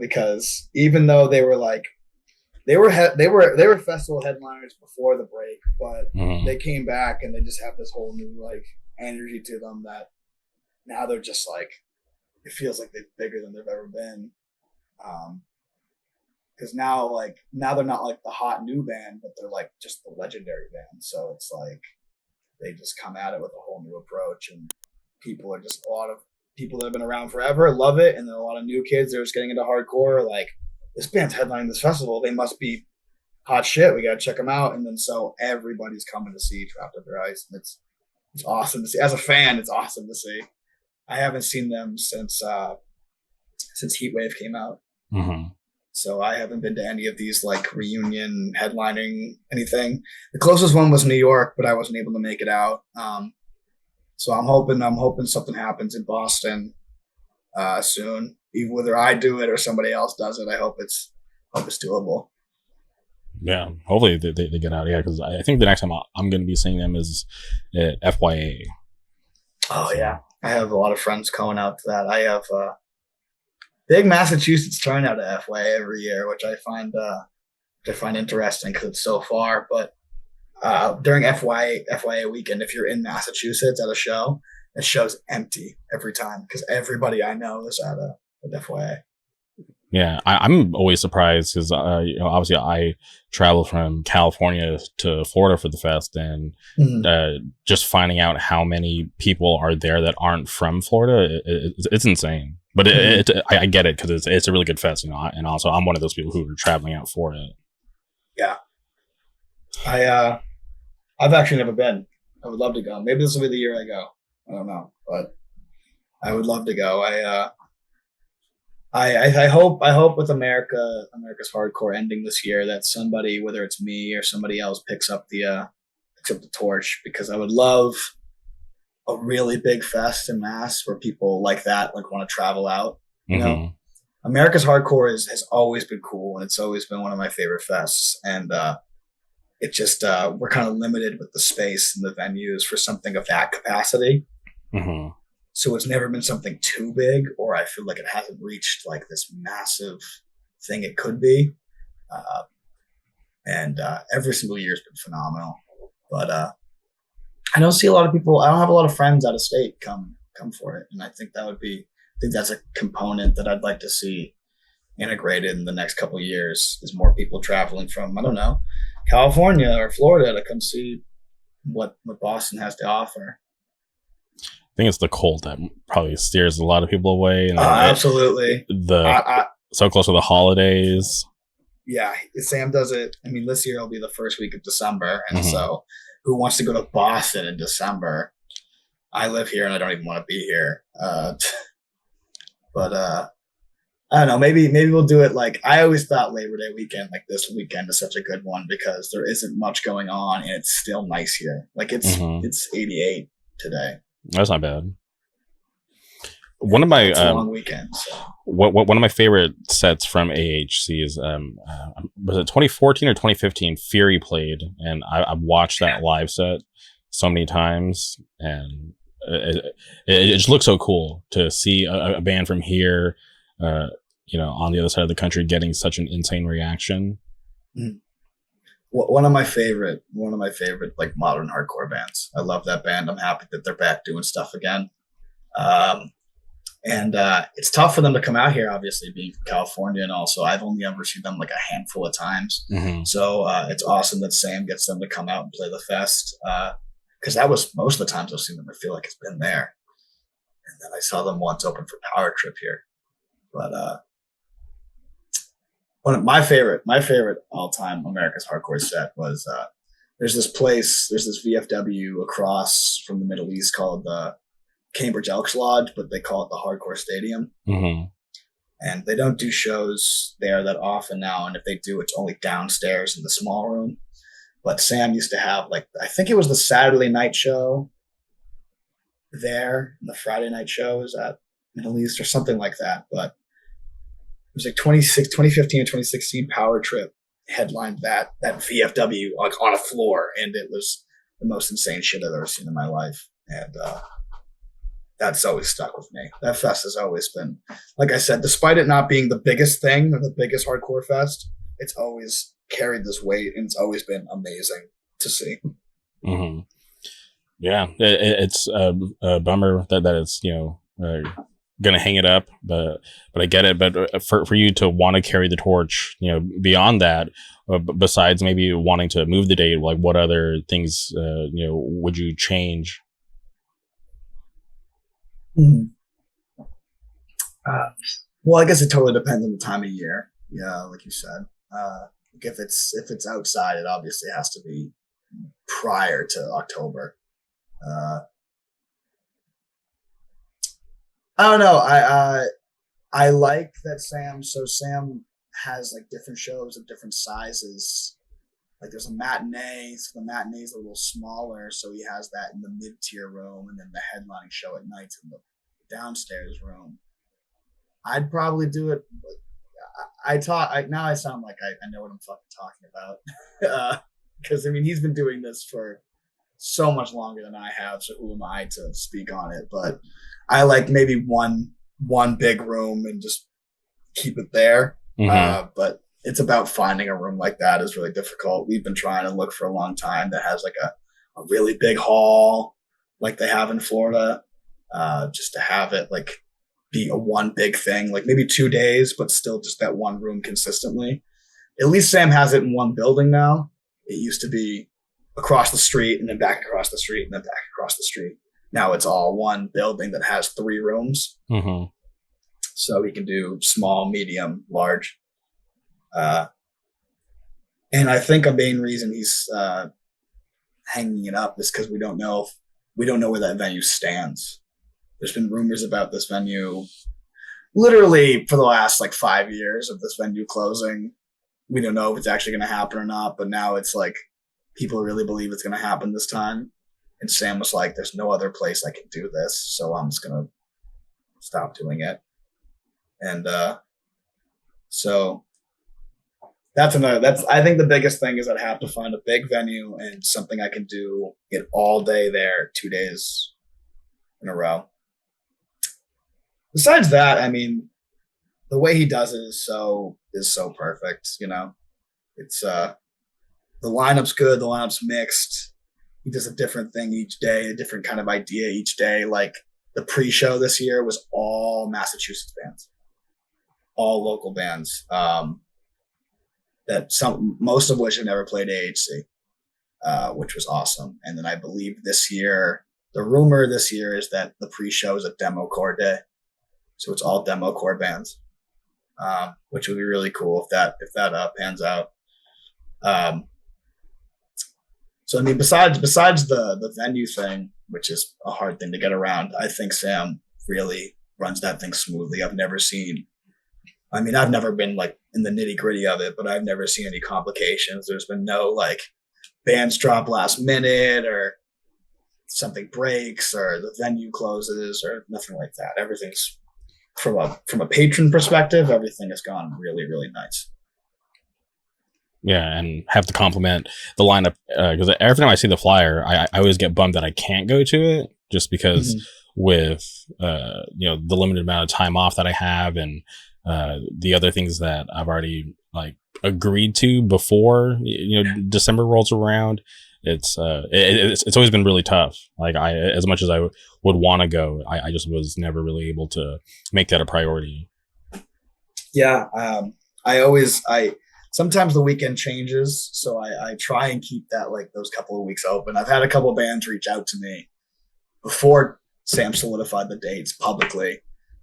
Because even though they were festival headliners before the break, but they came back and they just have this whole new like energy to them that now they're just like, it feels like they're bigger than they've ever been. Because now they're not like the hot new band, but they're like just the legendary band. So it's like they just come at it with a whole new approach, and people are just, a lot of people that have been around forever love it, and then a lot of new kids that are just getting into hardcore, like, this band's headlining this festival, they must be hot shit, we gotta check them out. And then so everybody's coming to see Trapped Under Ice, and it's awesome to see. As a fan, it's awesome to see. I haven't seen them since Heatwave came out. So I haven't been to any of these like reunion headlining anything. The closest one was New York, but I wasn't able to make it out. So I'm hoping something happens in Boston soon. Even whether I do it or somebody else does it, I hope it's doable. Yeah, hopefully they get out. Yeah, because I think the next time I'm going to be seeing them is at FYA. Oh yeah, I have a lot of friends going out to that. I have big Massachusetts turnout at FYA every year, which I find interesting because it's so far. But during FYA weekend, if you're in Massachusetts at a show, the show's empty every time because everybody I know is at FYA. Yeah, I'm always surprised because obviously I travel from California to Florida for the fest, and just finding out how many people are there that aren't from Florida, it's insane. But I get it because it's a really good fest, and also I'm one of those people who are traveling out for it. Yeah, I've actually never been. I would love to go. Maybe this will be the year I go. I don't know, but I would love to go. I hope with America's hardcore ending this year that somebody, whether it's me or somebody else, picks up the torch, because I would love a really big fest in Mass where people like that want to travel out. You know, America's hardcore has always been cool, and it's always been one of my favorite fests. And it just we're kind of limited with the space and the venues for something of that capacity. So it's never been something too big, or I feel like it hasn't reached like this massive thing it could be. And every single year has been phenomenal. But I don't see a lot of people. I don't have a lot of friends out of state come for it, and I think that's a component that I'd like to see integrated in the next couple of years. Is more people traveling from, I don't know, California or Florida to come see what Boston has to offer. I think it's the cold that probably steers a lot of people away. And absolutely. So close to the holidays. Yeah, Sam does it. I mean, this year will be the first week of December, and so who wants to go to Boston in December? I live here and I don't even want to be here. But I don't know. Maybe we'll do it. Like, I always thought Labor Day weekend, like this weekend, is such a good one because there isn't much going on and it's still nice here. Like it's 88 today. That's not bad. One of my it's a long weekend. So. One of my favorite sets from AHC is was it 2014 or 2015? Fury played, and I've watched that live set so many times, and it just looks so cool to see a band from here, on the other side of the country getting such an insane reaction. One of my favorite like modern hardcore bands. I love that band. I'm happy that they're back doing stuff again. And it's tough for them to come out here, obviously being from California, and also I've only ever seen them like a handful of times. So it's awesome that Sam gets them to come out and play the fest, because that was most of the times I've seen them. I feel like it's been there. And then I saw them once open for Power Trip here, But one of my favorite all time America's Hardcore set was there's this VFW across from the Middle East called the Cambridge Elks Lodge, but they call it the Hardcore Stadium. Mm-hmm. And they don't do shows there that often now. And if they do, it's only downstairs in the small room. But Sam used to have, like, I think it was the Saturday night show there, and the Friday night show is at Middle East or something like that. But it was like 2015 or 2016 Power Trip headlined that VFW like on a floor, and it was the most insane shit I've ever seen in my life. And that's always stuck with me. That fest has always been, like I said, despite it not being the biggest thing or the biggest hardcore fest, it's always carried this weight, and it's always been amazing to see. Mm-hmm. Yeah, it's a bummer that it's, gonna hang it up, but I get it. But for you to want to carry the torch, beyond that, besides maybe wanting to move the date, like what other things would you change? Mm-hmm. Well, I guess it totally depends on the time of year. Yeah, like you said. If it's outside, it obviously has to be prior to October. I don't know. I like that Sam has like different shows of different sizes. Like there's a matinee, so the matinee is a little smaller, so he has that in the mid-tier room, and then the headlining show at nights in the downstairs room. I'd probably do it. Now I sound like I know what I'm fucking talking about. Because he's been doing this for so much longer than I have, so who am I to speak on it? But I like maybe one big room and just keep it there. Mm-hmm. But it's about finding a room like that is really difficult. We've been trying to look for a long time that has like a really big hall like they have in Florida, just to have it like be a one big thing, like maybe 2 days, but still just that one room consistently. At least Sam has it in one building now. It used to be across the street and then back across the street and then back across the street. Now it's all one building that has 3 rooms. Mm-hmm. So we can do small, medium, large. And I think a main reason he's hanging it up is because we don't know where that venue stands. There's been rumors about this venue literally for the last like 5 years of this venue closing. We don't know if it's actually going to happen or not, but now it's like people really believe it's going to happen this time. And Sam was like, there's no other place I can do this, so I'm just going to stop doing it. And so I think the biggest thing is I'd have to find a big venue and something I can do it all day there, 2 days in a row. Besides that, the way he does it is so perfect. It's the lineup's good. The lineup's mixed. He does a different thing each day, a different kind of idea each day. Like the pre-show this year was all Massachusetts bands, all local bands. Most of which have never played AHC, which was awesome. And then I believe this year, the rumor this year is that the pre-show is a demo core day. So it's all demo core bands, which would be really cool if that pans out. So besides the venue thing, which is a hard thing to get around, I think Sam really runs that thing smoothly. I've never been like in the nitty gritty of it, but I've never seen any complications. There's been no like bands drop last minute or something breaks or the venue closes or nothing like that. Everything's from a patron perspective, everything has gone really, really nice. Yeah, and have to compliment the lineup because every time I see the flyer, I always get bummed that I can't go to it just because with the limited amount of time off that I have and the other things that I've already like agreed to before December rolls around. It's always been really tough. Like as much as I would want to go, I just was never really able to make that a priority. Yeah, sometimes the weekend changes, so I try and keep that like those couple of weeks open. I've had a couple of bands reach out to me before Sam solidified the dates publicly.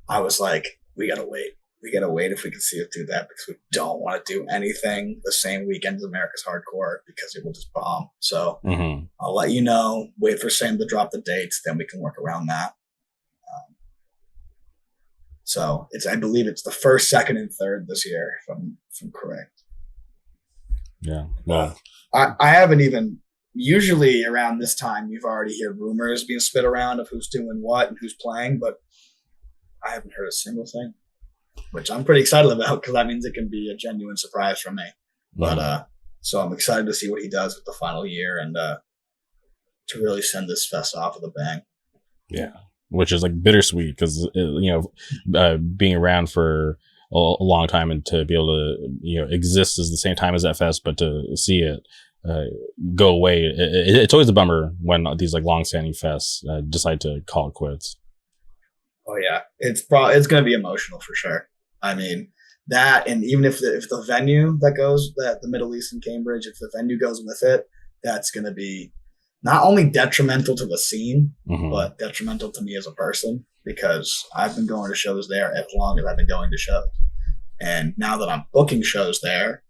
I was like, we gotta wait we gotta wait if we can see it through that, because we don't want to do anything the same weekend as America's Hardcore because it will just bomb. So I'll let you know. Wait for Sam to drop the dates, then we can work around that. So I believe it's the 1st, 2nd, and 3rd this year, if I'm correct. Yeah. Well, I haven't even. Usually around this time, you've already heard rumors being spit around of who's doing what and who's playing, but I haven't heard a single thing, which I'm pretty excited about, because that means it can be a genuine surprise for me. But so I'm excited to see what he does with the final year, and to really send this fest off with a bang. Yeah. Which is like bittersweet, because being around for a long time and to be able to exist as the same time as that fest, but to see it go away, it's always a bummer when these like long-standing fests decide to call it quits. Oh yeah, it's going to be emotional for sure. I mean that, and even if the venue that goes, that the Middle East in Cambridge, if the venue goes with it, that's going to be not only detrimental to the scene, but detrimental to me as a person, because I've been going to shows there as long as I've been going to shows. And now that I'm booking shows there,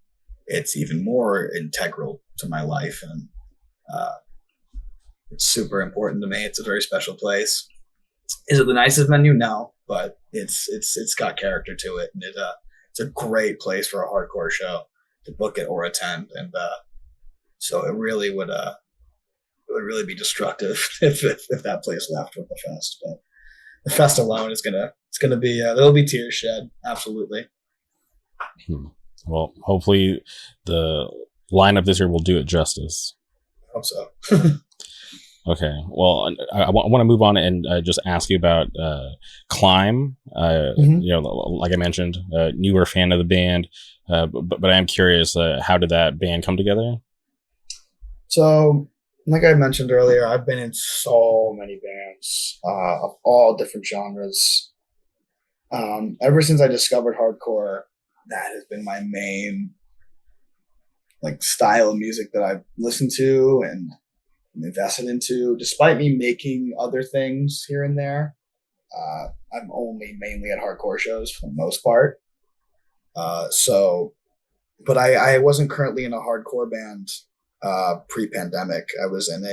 it's even more integral to my life. And it's super important to me. It's a very special place. Is it the nicest venue? No, but it's got character to it. And it's a great place for a hardcore show to book it or attend. And so it really would really be destructive if that place left with the fest. But the fest alone it's gonna be there'll be tears shed, absolutely. Well, hopefully the lineup this year will do it justice. I hope so. Okay, well, I want to move on and just ask you about Climb. Like I mentioned, newer fan of the band, but I am curious, how did that band come together? So, like I mentioned earlier, I've been in so many bands of all different genres. Ever since I discovered hardcore, that has been my main style of music that I've listened to and invested into. Despite me making other things here and there, I'm only mainly at hardcore shows for the most part. But I wasn't currently in a hardcore band pre-pandemic. I was in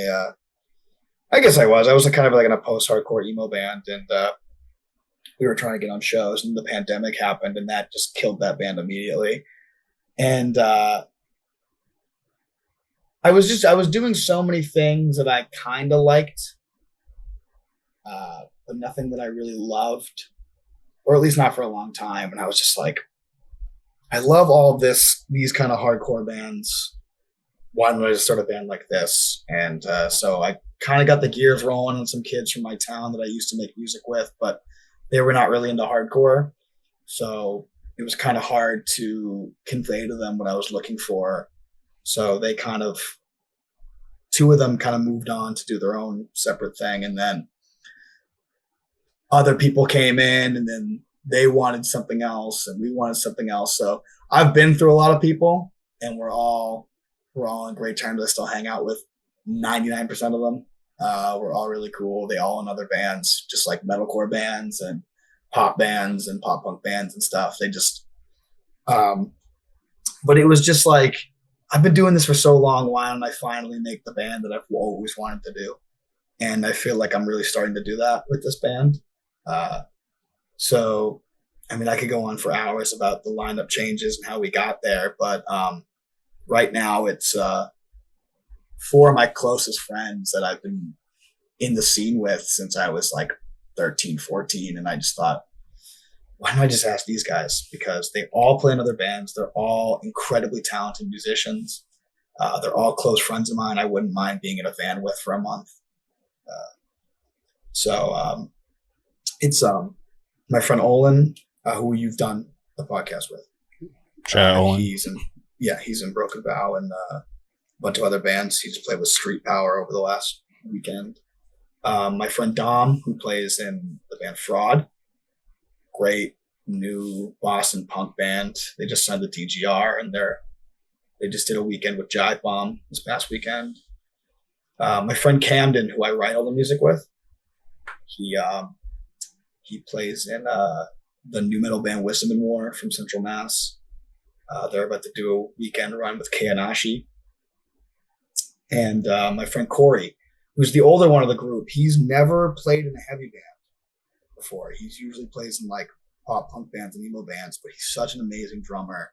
I was kind of like in a post-hardcore emo band, and we were trying to get on shows, and the pandemic happened, and that just killed that band immediately. And I was doing so many things that I kind of liked, but nothing that I really loved, or at least not for a long time. And I was just like, I love all of these kind of hardcore bands. Why don't I just start a band like this? And so I kind of got the gears rolling on some kids from my town that I used to make music with, but they were not really into hardcore. So it was kind of hard to convey to them what I was looking for. So they two of them kind of moved on to do their own separate thing. And then other people came in, and then they wanted something else and we wanted something else. So I've been through a lot of people, and we're all on great terms. I still hang out with 99% of them. We're all really cool. They all in other bands, just like metalcore bands and pop bands and pop punk bands and stuff. They just, but it was just like, I've been doing this for so long. Why don't I finally make the band that I've always wanted to do? And I feel like I'm really starting to do that with this band. So, I mean, I could go on for hours about the lineup changes and how we got there, but right now it's four of my closest friends that I've been in the scene with since I was like 13, 14. And I just thought, why don't I just ask these guys? Because they all play in other bands. They're all incredibly talented musicians. They're all close friends of mine. I wouldn't mind being in a van with for a month. So it's my friend Olin, who you've done the podcast with. Olin. He's in Broken Bow and a bunch of other bands. He just played with Street Power over the last weekend. My friend Dom, who plays in the band Fraud, great new Boston punk band. They just signed the DGR, and they just did a weekend with Jive Bomb this past weekend. My friend Camden, who I write all the music with, he plays in the new metal band Wisdom and War from Central Mass. They're about to do a weekend run with Kayanashi. And my friend Corey, who's the older one of the group, he's never played in a heavy band before. He's usually plays in like pop punk bands and emo bands, but he's such an amazing drummer.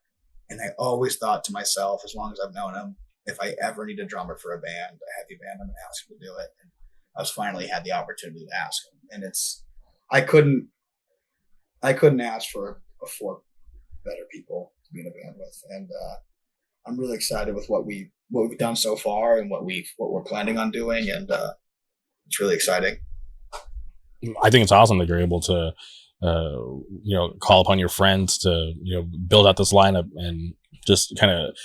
And I always thought to myself, as long as I've known him, if I ever need a drummer for a band, a heavy band, I'm going to ask him to do it. And I was finally had the opportunity to ask him. And I couldn't ask for four better people to be in a band with. And I'm really excited with what we've done so far and what we're planning on doing. And it's really exciting. I think it's awesome that you're able to, call upon your friends to, build out this lineup and just kind of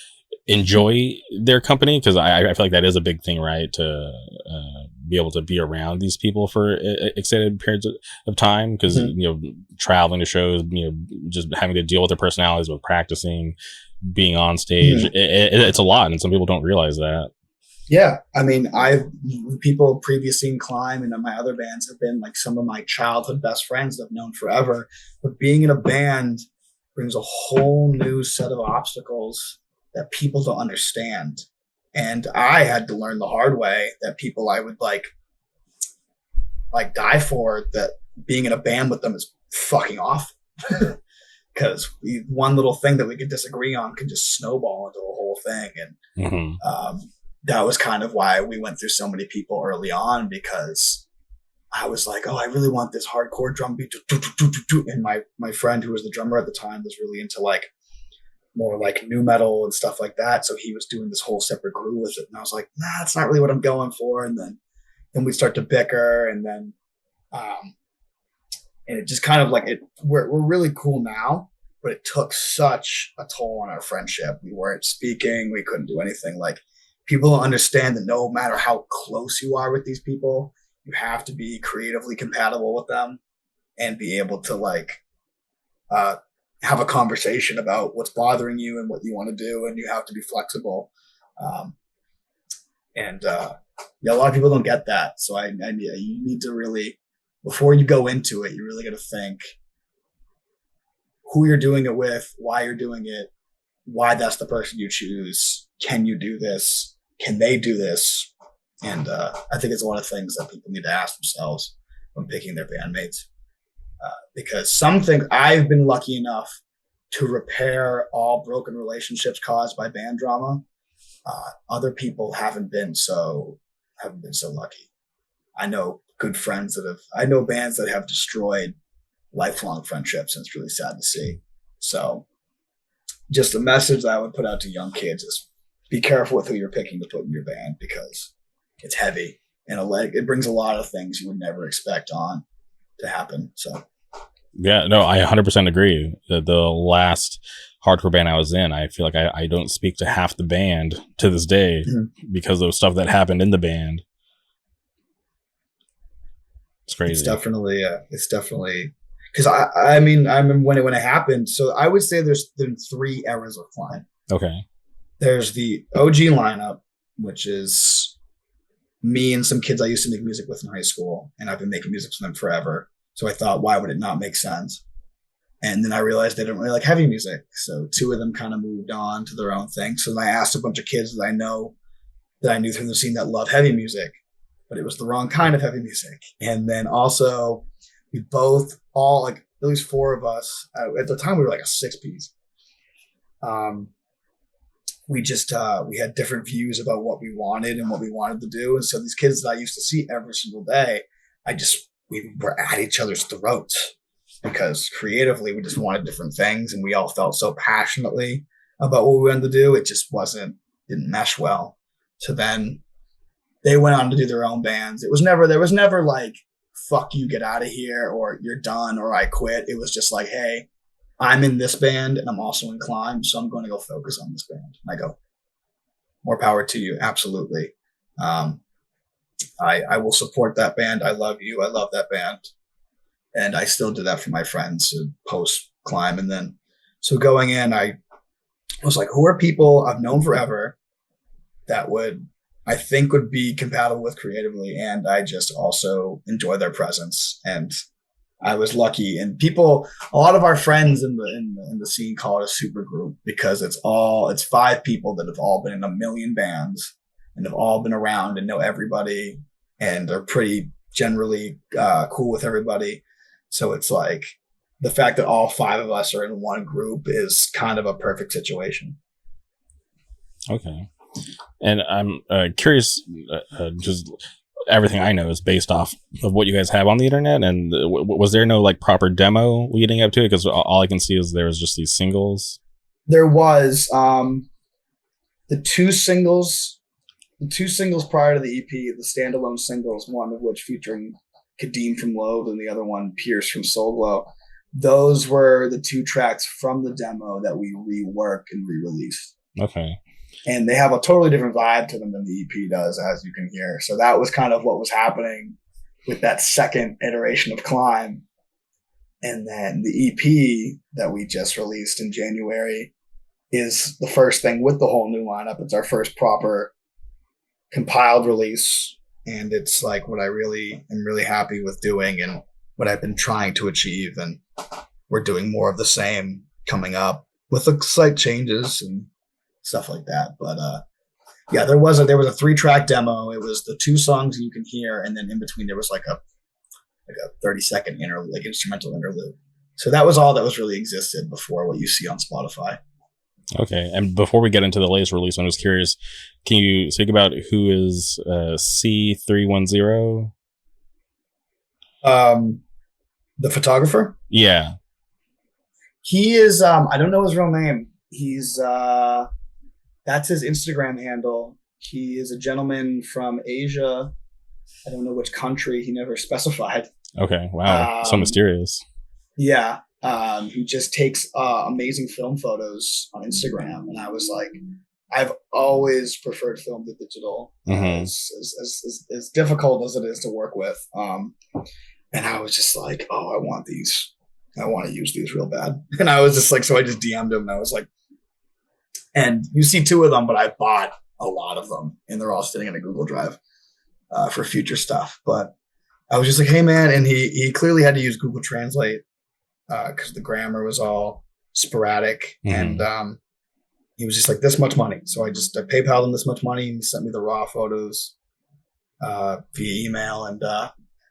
enjoy their company. Cause I feel like that is a big thing, right? To be able to be around these people for extended periods of time. Cause, traveling to shows, just having to deal with their personalities, with practicing, being on stage, it's a lot. And some people don't realize that. Yeah. I mean, people previously in Climb and my other bands have been like some of my childhood best friends that I've known forever. But being in a band brings a whole new set of obstacles that people don't understand. And I had to learn the hard way that people I would like die for, that being in a band with them is fucking awful. Because one little thing that we could disagree on could just snowball into a whole thing. And that was kind of why we went through so many people early on, because I was like, oh, I really want this hardcore drum beat. And my friend who was the drummer at the time was really into like more like new metal and stuff like that. So he was doing this whole separate groove with it. And I was like, nah, that's not really what I'm going for. And then we'd start to bicker, and then and it just kind of like we're really cool now, but it took such a toll on our friendship. We weren't speaking. We couldn't do anything. Like, people don't understand that no matter how close you are with these people, you have to be creatively compatible with them and be able to like have a conversation about what's bothering you and what you want to do. And you have to be flexible. A lot of people don't get that. So you need to really, before you go into it, you really got to think who you're doing it with, why you're doing it, why that's the person you choose. Can you do this? Can they do this? And I think it's a lot of things that people need to ask themselves when picking their bandmates. Because some things, I've been lucky enough to repair all broken relationships caused by band drama. Other people haven't been so lucky. I know good friends I know bands that have destroyed lifelong friendships, and it's really sad to see. So just a message I would put out to young kids is be careful with who you're picking to put in your band, because it's heavy and it brings a lot of things you would never expect on to happen. So yeah, no, I 100% agree. The last hardcore band I was in, I feel like I don't speak to half the band to this day because of stuff that happened in the band. It's crazy. It's definitely because I mean, I remember when it happened. So I would say there's three eras of Climb. Okay. There's the OG lineup, which is me and some kids I used to make music with in high school, and I've been making music with them forever. So I thought, why would it not make sense? And then I realized they didn't really like heavy music. So two of them kind of moved on to their own thing. So then I asked a bunch of kids that I knew through the scene that love heavy music, but it was the wrong kind of heavy music. And then also we both all, like at least four of us, at the time we were like a 6-piece. We just, we had different views about what we wanted and what we wanted to do. And so these kids that I used to see every single day, we were at each other's throats because creatively we just wanted different things. And we all felt so passionately about what we wanted to do. It just didn't mesh well. So then they went on to do their own bands. There was never like, fuck you, get out of here, or you're done, or I quit. It was just like, hey, I'm in this band and I'm also in Climb, so I'm going to go focus on this band. And I go, more power to you. Absolutely. I will support that band. I love you. I love that band. And I still do that for my friends post Climb. And then, so going in, I was like, who are people I've known forever that I think would be compatible with creatively, and I just also enjoy their presence. And I was lucky, and a lot of our friends in the scene call it a super group because it's 5 people that have all been in a million bands and have all been around and know everybody and are pretty generally cool with everybody. So it's like the fact that all 5 of us are in one group is kind of a perfect situation. Okay. And I'm curious, just everything I know is based off of what you guys have on the internet. And was there no like proper demo leading up to it? Because all I can see is there was just these singles. There was the two singles prior to the EP, the standalone singles, one of which featuring Kadeem from Loathe and the other one Pierce from Soul Glow. Those were the 2 tracks from the demo that we reworked and re-released. Okay. And they have a totally different vibe to them than the EP does, as you can hear. So that was kind of what was happening with that second iteration of Climb. And then the EP that we just released in January is the first thing with the whole new lineup. It's our first proper compiled release. And it's like what I really am really happy with doing and what I've been trying to achieve. And we're doing more of the same coming up with the slight changes and stuff like that. But yeah, there was a 3-track demo. It was the 2 songs you can hear, and then in between there was like a 30-second instrumental interlude. So that was all that was really existed before what you see on Spotify. Okay. And before we get into the latest release, I'm just curious, can you speak about who is C310? The photographer? Yeah. He is I don't know his real name. He's that's his Instagram handle. He is a gentleman from Asia. I don't know which country. He never specified. Okay. Wow. So mysterious. Yeah. He just takes amazing film photos on Instagram. And I was like, I've always preferred film to digital, as difficult as it is to work with. And I was just like, oh, I want these. I want to use these real bad. And I was just like, so I just DM'd him and I was like, and you see 2 of them, but I bought a lot of them and they're all sitting in a Google Drive for future stuff. But I was just like, hey man. And he clearly had to use Google Translate because the grammar was all sporadic. And he was just like, this much money. So I PayPal'd him this much money and he sent me the raw photos via email. And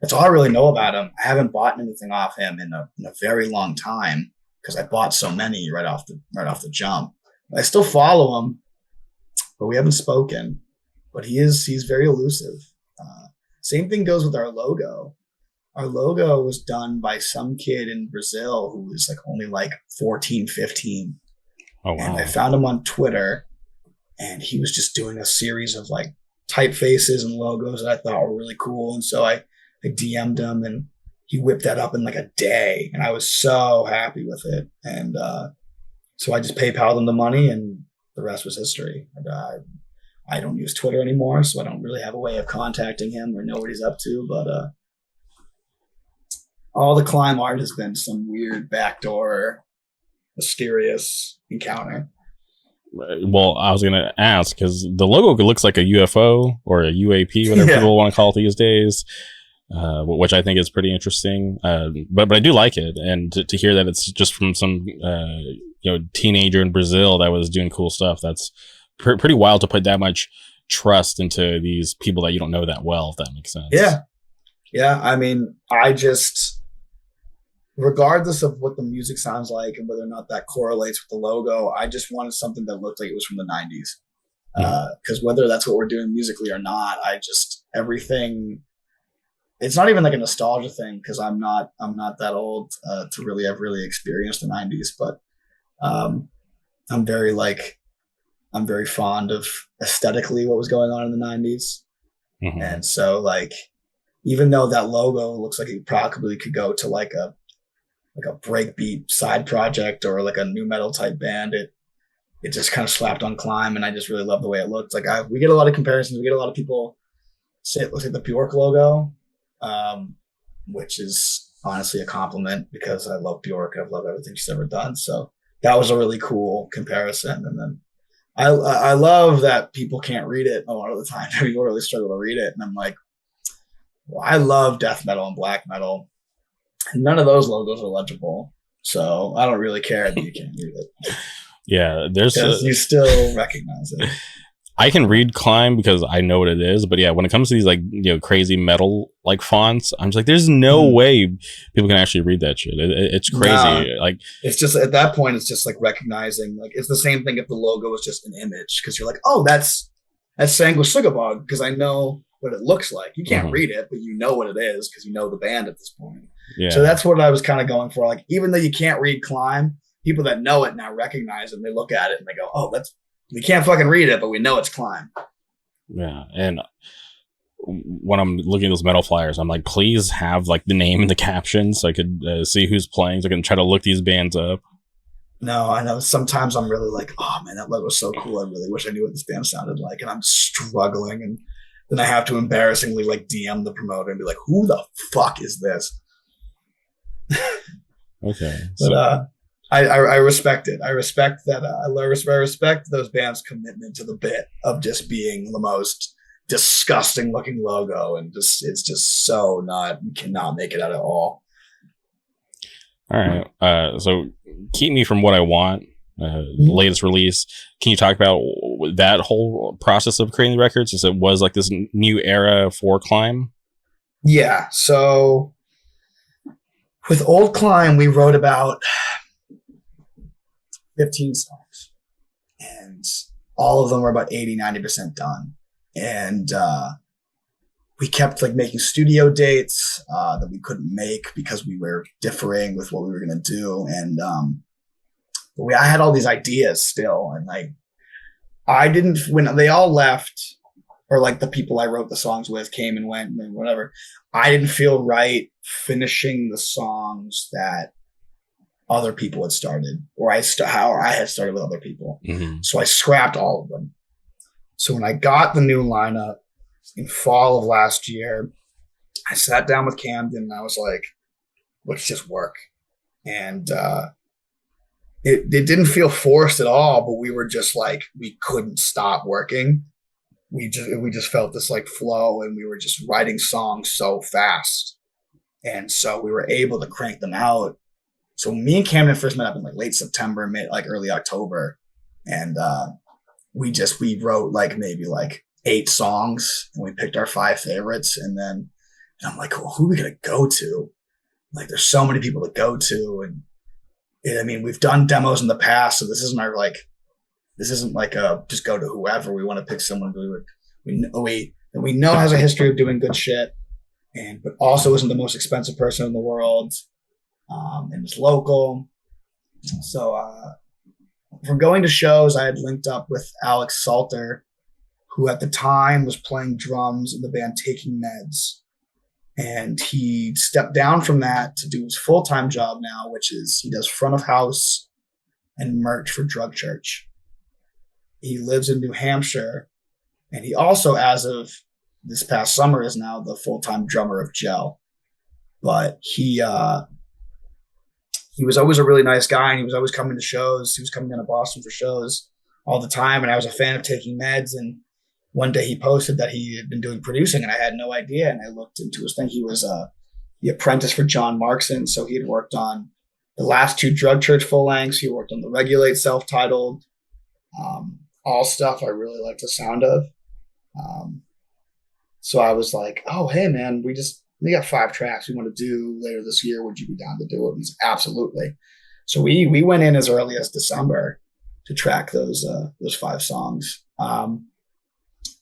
that's all I really know about him. I haven't bought anything off him in a very long time because I bought so many right off the jump. I still follow him, but we haven't spoken. But he's very elusive. Same thing goes with our logo. Our logo was done by some kid in Brazil who was like only like 14, 15. Oh, wow. And I found him on Twitter, and he was just doing a series of like typefaces and logos that I thought were really cool. And so I DM'd him, and he whipped that up in like a day, and I was so happy with it. And so I just PayPal'd him the money, and the rest was history. And, I don't use Twitter anymore, so I don't really have a way of contacting him or know what he's up to. But all the Climb art has been some weird backdoor, mysterious encounter. Well, I was going to ask, because the logo looks like a UFO or a UAP, whatever people want to call it these days. Which I think is pretty interesting. But I do like it. And to hear that it's just from some, teenager in Brazil that was doing cool stuff. That's pretty wild to put that much trust into these people that you don't know that well, if that makes sense. Yeah. Yeah. I mean, regardless of what the music sounds like and whether or not that correlates with the logo, I just wanted something that looked like it was from the 90s. Because whether that's what we're doing musically or not, everything, it's not even like a nostalgia thing because I'm not that old to really have really experienced the 90s, but I'm very fond of aesthetically what was going on in the 90s. And so like, even though that logo looks like it probably could go to like a breakbeat side project or like a new metal type band, it just kind of slapped on Climb, and I just really love the way it looked. Like we get a lot of comparisons. We get a lot of people say it looks like the Bjork logo, which is honestly a compliment because I love Bjork. I've loved everything she's ever done. So that was a really cool comparison. And then I love that people can't read it a lot of the time. People really struggle to read it. And I'm like, well, I love death metal and black metal. None of those logos are legible, so I don't really care that you can't read it. Yeah, you still recognize it. I can read Climb because I know what it is, but yeah, when it comes to these like crazy metal like fonts, I'm just like, there's no way people can actually read that shit. It's crazy. Nah, like it's just at that point, it's just like recognizing. Like it's the same thing if the logo is just an image, because you're like, oh, that's Sanguisugabog, because I know what it looks like. You can't read it, but you know what it is because you know the band at this point. Yeah. So that's what I was kind of going for. Like, even though you can't read Climb, people that know it now recognize it. And they look at it and they go, oh, we can't fucking read it, but we know it's Climb. Yeah. And when I'm looking at those metal flyers, I'm like, please have like the name in the caption so I could see who's playing, so I can try to look these bands up. No, I know sometimes I'm really like, oh man, that logo's so cool. I really wish I knew what this band sounded like. And I'm struggling. And then I have to embarrassingly like DM the promoter and be like, who the fuck is this? Okay. But I respect it. I respect that. I respect those bands' commitment to the bit of just being the most disgusting looking logo, and it's just so you cannot make it out at all. All right. So Keep Me From What I Want, latest release. Can you talk about that whole process of creating the records, since it was like this new era for Climb? Yeah. So with Old Climb, we wrote about 15 songs, and all of them were about 80-90% done. And we kept like making studio dates that we couldn't make because we were differing with what we were going to do. And I had all these ideas still, and like when they all left, or like the people I wrote the songs with came and went and whatever, I didn't feel right finishing the songs that other people had started, or how I had started with other people. So I scrapped all of them. So when I got the new lineup in fall of last year, I sat down with Camden and I was like, let's just work. And it didn't feel forced at all, but we were just like, we couldn't stop working. We just felt this like flow, and we were just writing songs so fast. And so we were able to crank them out. So me and Camden first met up in like late September, early October. And we wrote like maybe like 8 songs, and we picked our 5 favorites. And I'm like, well, who are we going to go to? Like, there's so many people to go to. And I mean, we've done demos in the past, so this isn't like a just go to whoever. We want to pick someone we know has a history of doing good shit, but also isn't the most expensive person in the world, and is local. So from going to shows, I had linked up with Alex Salter, who at the time was playing drums in the band Taking Meds. And he stepped down from that to do his full-time job now, which is he does front of house and merch for Drug Church. He lives in New Hampshire, and he also, as of this past summer, is now the full-time drummer of Gel. But he was always a really nice guy, and he was always coming to shows. He was coming down to Boston for shows all the time, and I was a fan of Taking Meds. And one day he posted that he had been doing producing, and I had no idea. And I looked into his thing. He was the apprentice for John Markson. So he had worked on the last 2 Drug Church full lengths. He worked on the Regulate self-titled, all stuff I really like the sound of. So I was like, oh, hey man, we got 5 tracks we want to do later this year. Would you be down to do it? And he's absolutely. So we went in as early as December to track those 5 songs.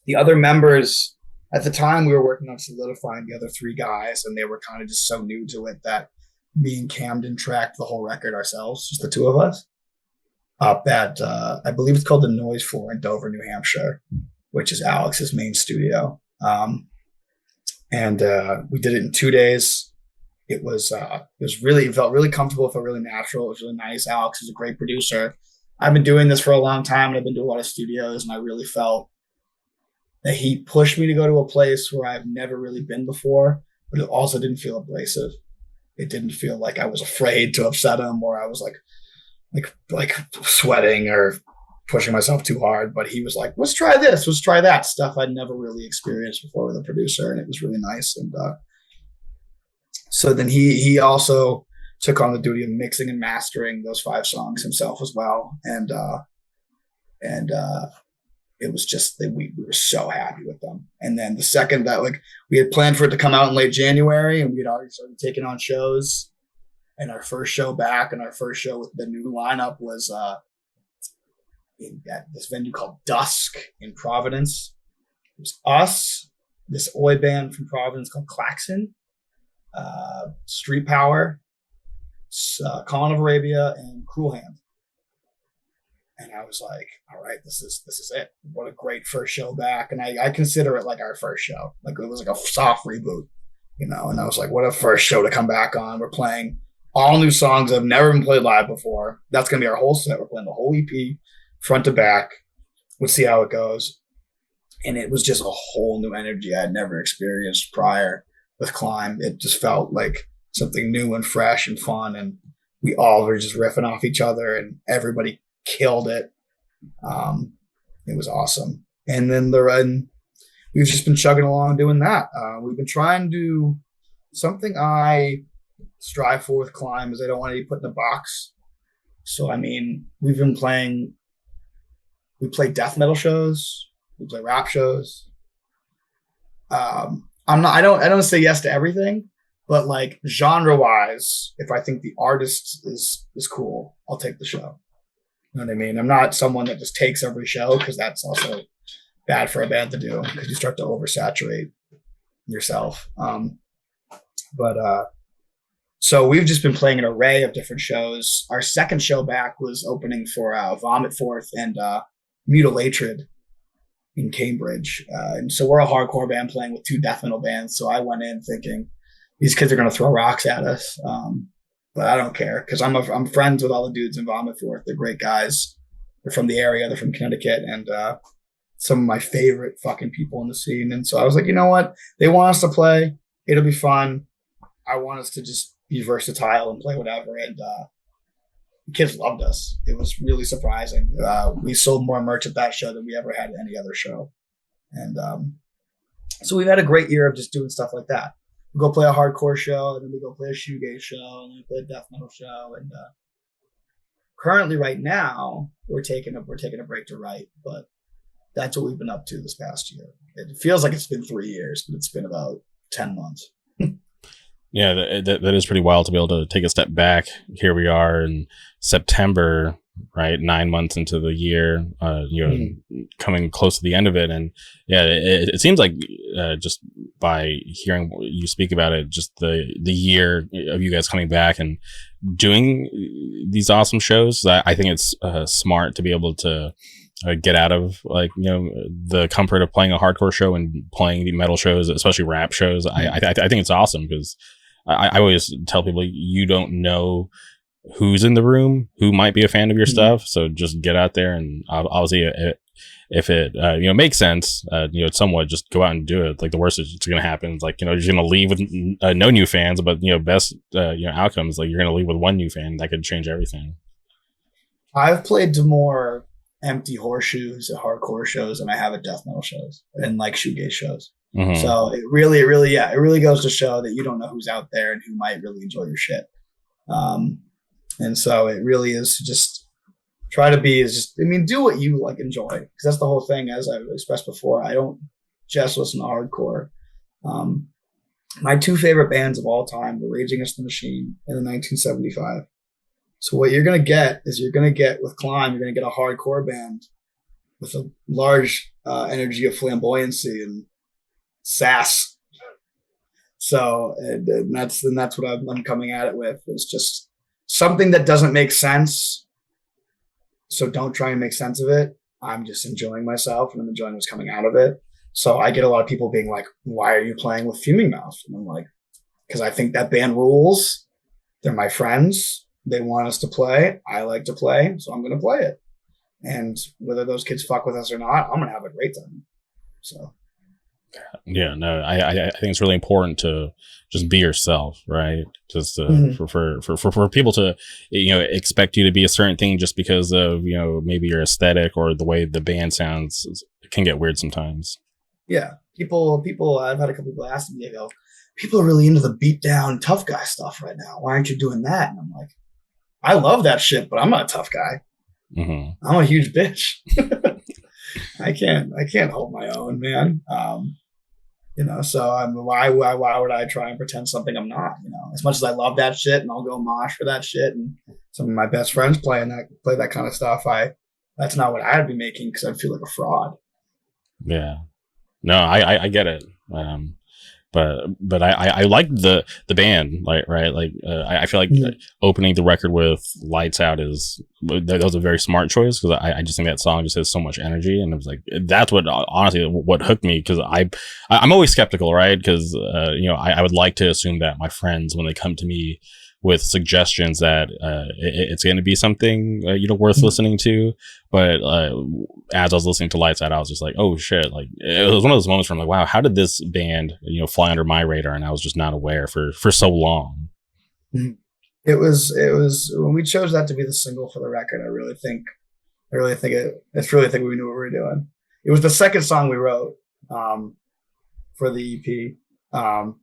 The other members at the time, we were working on solidifying the other 3 guys, and they were kind of just so new to it that me and Camden tracked the whole record ourselves, just the 2 of us, up at, I believe it's called the Noise Floor in Dover, New Hampshire, which is Alex's main studio. And we did it in 2 days. It felt really comfortable. It felt really natural. It was really nice. Alex is a great producer. I've been doing this for a long time, and I've been to a lot of studios, and I really felt that he pushed me to go to a place where I've never really been before, but it also didn't feel abrasive. It didn't feel like I was afraid to upset him, or I was like sweating or pushing myself too hard. But he was like, let's try this, let's try that, stuff I'd never really experienced before with a producer. And it was really nice. And So then he also took on the duty of mixing and mastering those 5 songs himself as well. And it was just that we were so happy with them. And then the second that, like, we had planned for it to come out in late January, and we'd already started taking on shows. And our first show back, and our first show with the new lineup was at this venue called Dusk in Providence. It was us, this Oi band from Providence called Klaxon, Street Power, Colin of Arabia, and Cruel Hand. And I was like, all right, this is it. What a great first show back. And I consider it like our first show. Like, it was like a soft reboot, you know. And I was like, what a first show to come back on. We're playing all new songs that have never been played live before. That's going to be our whole set. We're playing the whole EP, front to back. We'll see how it goes. And it was just a whole new energy I had never experienced prior with Climb. It just felt like something new and fresh and fun. And we all were just riffing off each other, and everybody killed it. It was awesome. And then we've just been chugging along doing that. We've been trying to do something I strive for with Climb is I don't want to be put in a box. So, I mean, we play death metal shows, we play rap shows. I don't say yes to everything, but like genre wise, if I think the artist is cool, I'll take the show. You know what I mean? I'm not someone that just takes every show, because that's also bad for a band to do, because you start to oversaturate yourself. So we've just been playing an array of different shows. Our second show back was opening for Vomit Forth and Mutilatred in Cambridge. And so we're a hardcore band playing with 2 death metal bands. So I went in thinking these kids are going to throw rocks at us. But I don't care, because I'm friends with all the dudes in Vomit Forth. They're great guys. They're from the area. They're from Connecticut, and some of my favorite fucking people in the scene. And so I was like, you know what? They want us to play. It'll be fun. I want us to just be versatile and play whatever. And the kids loved us. It was really surprising. We sold more merch at that show than we ever had at any other show. And so we've had a great year of just doing stuff like that. We go play a hardcore show, and then we go play a shoegaze show, and then we play a death metal show. And currently, right now, we're taking a break to write, but that's what we've been up to this past year. It feels like it's been 3 years, but it's been about 10 months. Yeah, that is pretty wild to be able to take a step back. Here we are in September, right? 9 months into the year, coming close to the end of it. And yeah, it seems like just by hearing you speak about it, just the year of you guys coming back and doing these awesome shows, I think it's smart to be able to get out of, like, you know, the comfort of playing a hardcore show and playing the metal shows, especially rap shows. I think it's awesome, because I always tell people, you don't know who's in the room, who might be a fan of your stuff. So just get out there, and obviously if it makes sense, somewhat just go out and do it. Like, the worst that's going to happen is, like, you're going to leave with no new fans, but best outcomes, like, you're going to leave with 1 new fan. That could change everything. I've played to more empty horseshoes at hardcore shows than I have at death metal shows and like shoegaze shows. Mm-hmm. So it really goes to show that you don't know who's out there and who might really enjoy your shit. And so it really is just try to be do what you like, enjoy, because that's the whole thing. As I've expressed before, I don't just listen to hardcore. My 2 favorite bands of all time were Rage Against the Machine and the 1975. So what you're going to get with Climb, you're going to get a hardcore band with a large energy of flamboyancy and sass. So and that's what I'm coming at it with. It's just something that doesn't make sense. So don't try and make sense of it. I'm just enjoying myself, and I'm enjoying what's coming out of it. So I get a lot of people being like, why are you playing with Fuming Mouth? And I'm like, because I think that band rules. They're my friends. They want us to play. I like to play, so I'm going to play it. And whether those kids fuck with us or not, I'm going to have a great time. So. Yeah, no, I think it's really important to just be yourself, right? Just for people to, expect you to be a certain thing just because of, maybe your aesthetic or the way the band sounds, it can get weird sometimes. Yeah. People, I've had a couple people ask me, they go, people are really into the beat down tough guy stuff right now. Why aren't you doing that? And I'm like, I love that shit, but I'm not a tough guy. Mm-hmm. I'm a huge bitch. I can't hold my own, man. So why would I try and pretend something I'm not? As much as I love that shit and I'll go mosh for that shit, and some of my best friends play that kind of stuff, that's not what I'd be making, because I'd feel like a fraud. Yeah. No, I get it. But I like the band, like, right, like I feel like opening the record with Lights Out that was a very smart choice, because I just think that song just has so much energy, and it was like, that's what honestly what hooked me, because I'm always skeptical, right, because I would like to assume that my friends, when they come to me with suggestions, that it's going to be something worth listening to. But as I was listening to Lights Out, I was just like, oh shit, like it was one of those moments where I'm like, wow, how did this band fly under my radar, and I was just not aware for so long. It was when we chose that to be the single for the record, I really think we knew what we were doing. It was the second song we wrote for the EP.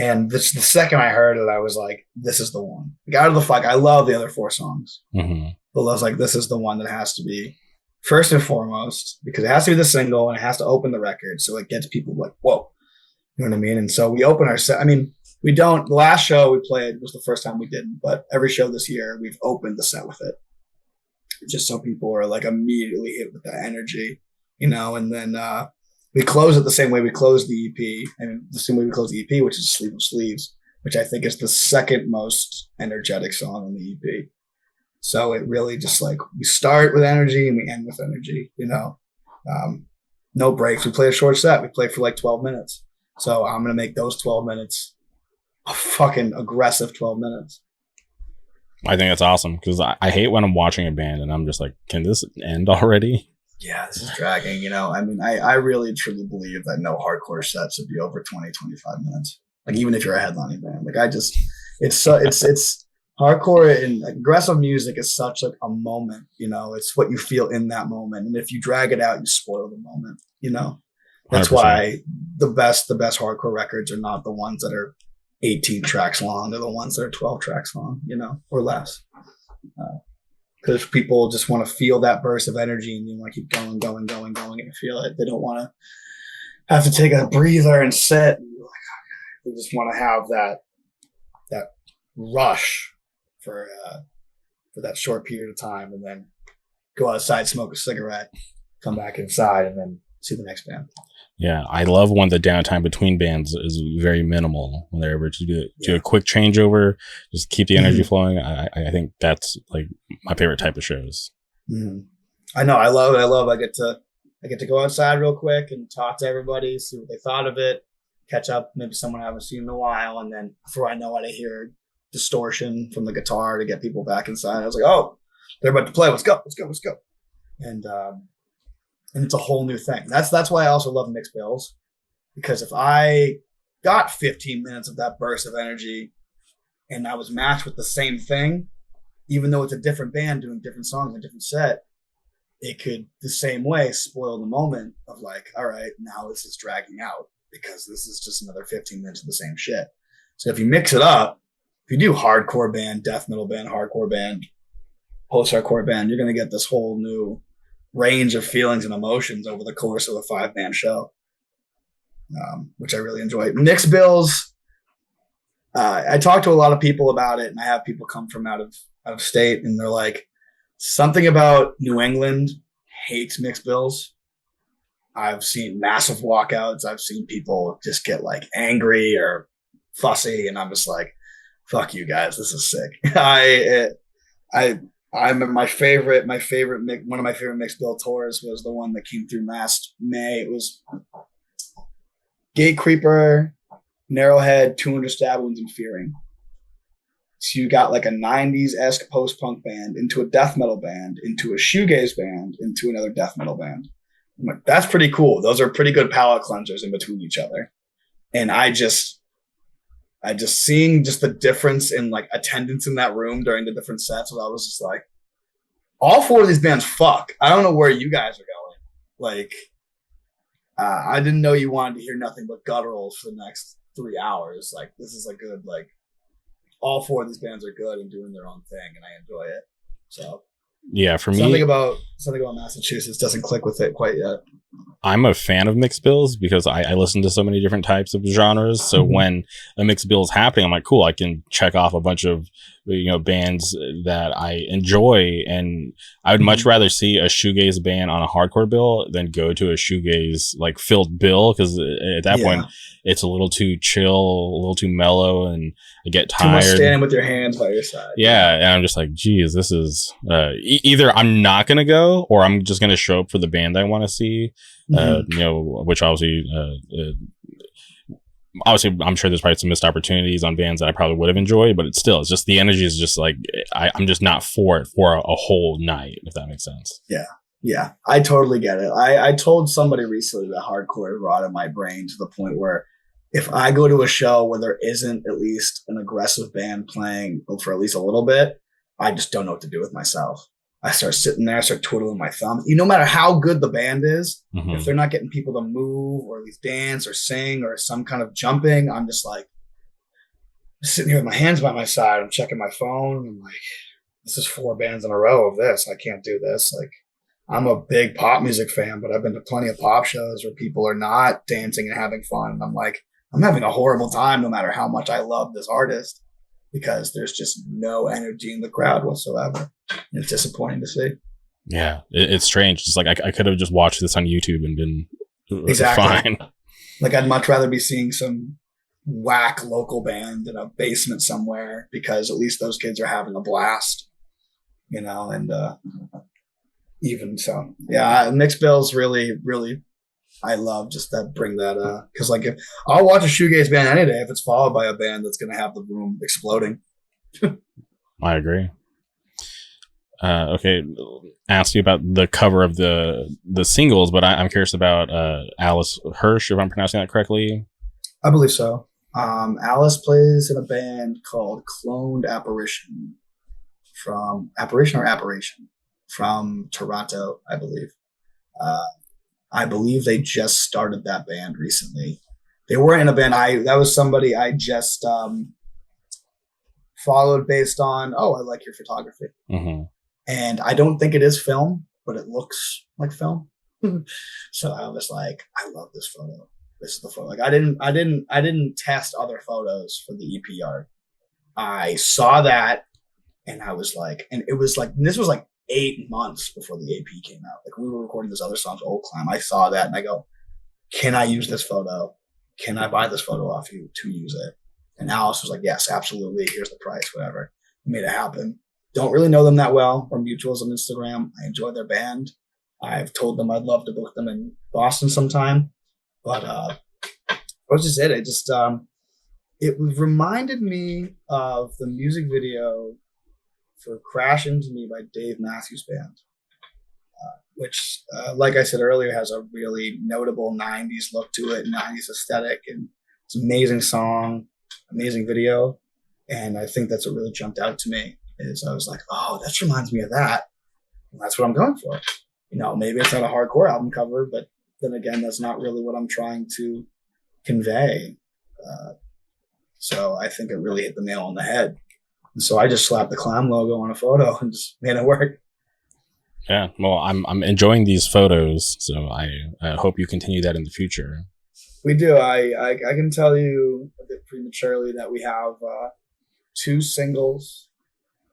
And the second I heard it, I was like, this is the one. Like, out of the fuck, I love the other 4 songs. Mm-hmm. But I was like, this is the one that has to be first and foremost, because it has to be the single and it has to open the record. So it gets people like, whoa. You know what I mean? And so we open our set. I mean, the last show we played was the first time we didn't, but every show this year, we've opened the set with it. Just so people are like immediately hit with that energy, and then, we close it the same way we closed the EP, and the same way we closed the EP, which is Sleeve of Sleeves, which I think is the second most energetic song on the EP. So it really just like, we start with energy and we end with energy, no breaks. We play a short set. We play for like 12 minutes. So I'm going to make those 12 minutes a fucking aggressive 12 minutes. I think that's awesome, because I hate when I'm watching a band and I'm just like, can this end already? Yeah, this is dragging, I mean, I really truly believe that no hardcore set should be over 20, 25 minutes. Like, even if you're a headlining band, like, it's hardcore and aggressive music is such like a moment, it's what you feel in that moment. And if you drag it out, you spoil the moment, that's 100%. Why the best hardcore records are not the ones that are 18 tracks long. They're the ones that are 12 tracks long, or less. Because people just want to feel that burst of energy, and they want to keep going and feel it. They don't want to have to take a breather and sit. They just want to have that rush for that short period of time, and then go outside, smoke a cigarette, come back inside, and then see the next band. Yeah, I love when the downtime between bands is very minimal, when they're able to do a quick changeover, just keep the energy flowing. I think that's like my favorite type of shows. Mm-hmm. I know, I love it. I get to go outside real quick and talk to everybody, see what they thought of it, catch up, maybe someone I haven't seen in a while, and then before I know it, I hear distortion from the guitar to get people back inside. I was like, oh, they're about to play. Let's go. And it's a whole new thing. That's why I also love mixed bills, because if I got 15 minutes of that burst of energy and I was matched with the same thing, even though it's a different band doing different songs and a different set, it could the same way spoil the moment of like, all right, now this is dragging out because this is just another 15 minutes of the same shit. So if you mix it up, if you do hardcore band, death metal band, hardcore band, post-hardcore band, you're going to get this whole new range of feelings and emotions over the course of a 5-band show, which I really enjoy. Mixed bills, I talk to a lot of people about it, and I have people come from out of state, and they're like, something about New England hates mixed bills. I've seen massive walkouts. I've seen people just get like angry or fussy, and I'm just like, fuck you guys, this is sick. I'm one of my favorite mixed bill tours was the one that came through last May. It was Gate Creeper, Narrowhead, 200 Stab Wounds, and Fearing. So you got like a 90s-esque post-punk band into a death metal band, into a shoegaze band, into another death metal band. I'm like, that's pretty cool. Those are pretty good palate cleansers in between each other. And I just seeing just the difference in like attendance in that room during the different sets, I was just like, all 4 of these bands fuck. I don't know where you guys are going. Like, I didn't know you wanted to hear nothing but gutturals for the next 3 hours. Like this is a good like. All four of these bands are good and doing their own thing, and I enjoy it. So yeah, for me, something about Massachusetts doesn't click with it quite yet. I'm a fan of mixed bills because I listen to so many different types of genres. So when a mixed bill is happening, I'm like, cool, I can check off a bunch of, bands that I enjoy. And I would much rather see a shoegaze band on a hardcore bill than go to a shoegaze like filled bill. Cause at that point it's a little too chill, a little too mellow, and I get tired. Too much standing with your hands by your side. Yeah. And I'm just like, geez, this is, either I'm not going to go or I'm just going to show up for the band I want to see. Which obviously, I'm sure there's probably some missed opportunities on bands that I probably would have enjoyed, but it's just the energy is just like I'm just not for it for a whole night, if that makes sense. Yeah, I totally get it. I told somebody recently that hardcore rotted my brain to the point where if I go to a show where there isn't at least an aggressive band playing for at least a little bit, I just don't know what to do with myself. I start sitting there, start twiddling my thumbs. No matter how good the band is, if they're not getting people to move or at least dance or sing or some kind of jumping, I'm just like sitting here with my hands by my side. I'm checking my phone. I'm like, this is 4 bands in a row of this. I can't do this. Like, I'm a big pop music fan, but I've been to plenty of pop shows where people are not dancing and having fun. And I'm like, I'm having a horrible time no matter how much I love this artist because there's just no energy in the crowd whatsoever. It's disappointing to see. Yeah, it's strange. It's like I could have just watched this on YouTube and been exactly fine. Like I'd much rather be seeing some whack local band in a basement somewhere because at least those kids are having a blast, and even so, yeah, mixed bills really, really, I love just that bring that because like if I'll watch a shoegaze band any day if it's followed by a band that's going to have the room exploding. I agree. Okay, asked you about the cover of the singles, but I'm curious about Alice Hirsch, if I'm pronouncing that correctly. I believe so. Alice plays in a band called Cloned Apparition from Toronto, I believe. I believe they just started that band recently. They weren't in a band. That was somebody I just followed based on, I like your photography. And I don't think it is film, but it looks like film. So I was like, I love this photo. This is the photo. Like I didn't test other photos for the EP art. I saw that and I was like, and it was like, this was like 8 months before the EP came out. Like we were recording this other song, Old Climb. I saw that and I go, can I use this photo? Can I buy this photo off you to use it? And Alice was like, yes, absolutely. Here's the price, whatever. We made it happen. Don't really know them that well. We're mutuals on Instagram. I enjoy their band. I've told them I'd love to book them in Boston sometime. But that was just it. It just it reminded me of the music video for Crash Into Me by Dave Matthews Band, which, like I said earlier, has a really notable 90s look to it, 90s aesthetic, and it's an amazing song, amazing video. And I think that's what really jumped out to me is I was like, oh, that reminds me of that. And that's what I'm going for. Maybe it's not a hardcore album cover, but then again, that's not really what I'm trying to convey. So I think it really hit the nail on the head. And so I just slapped the Clown logo on a photo and just made it work. Yeah, well, I'm enjoying these photos, so I hope you continue that in the future. We do. I can tell you a bit prematurely that we have 2 singles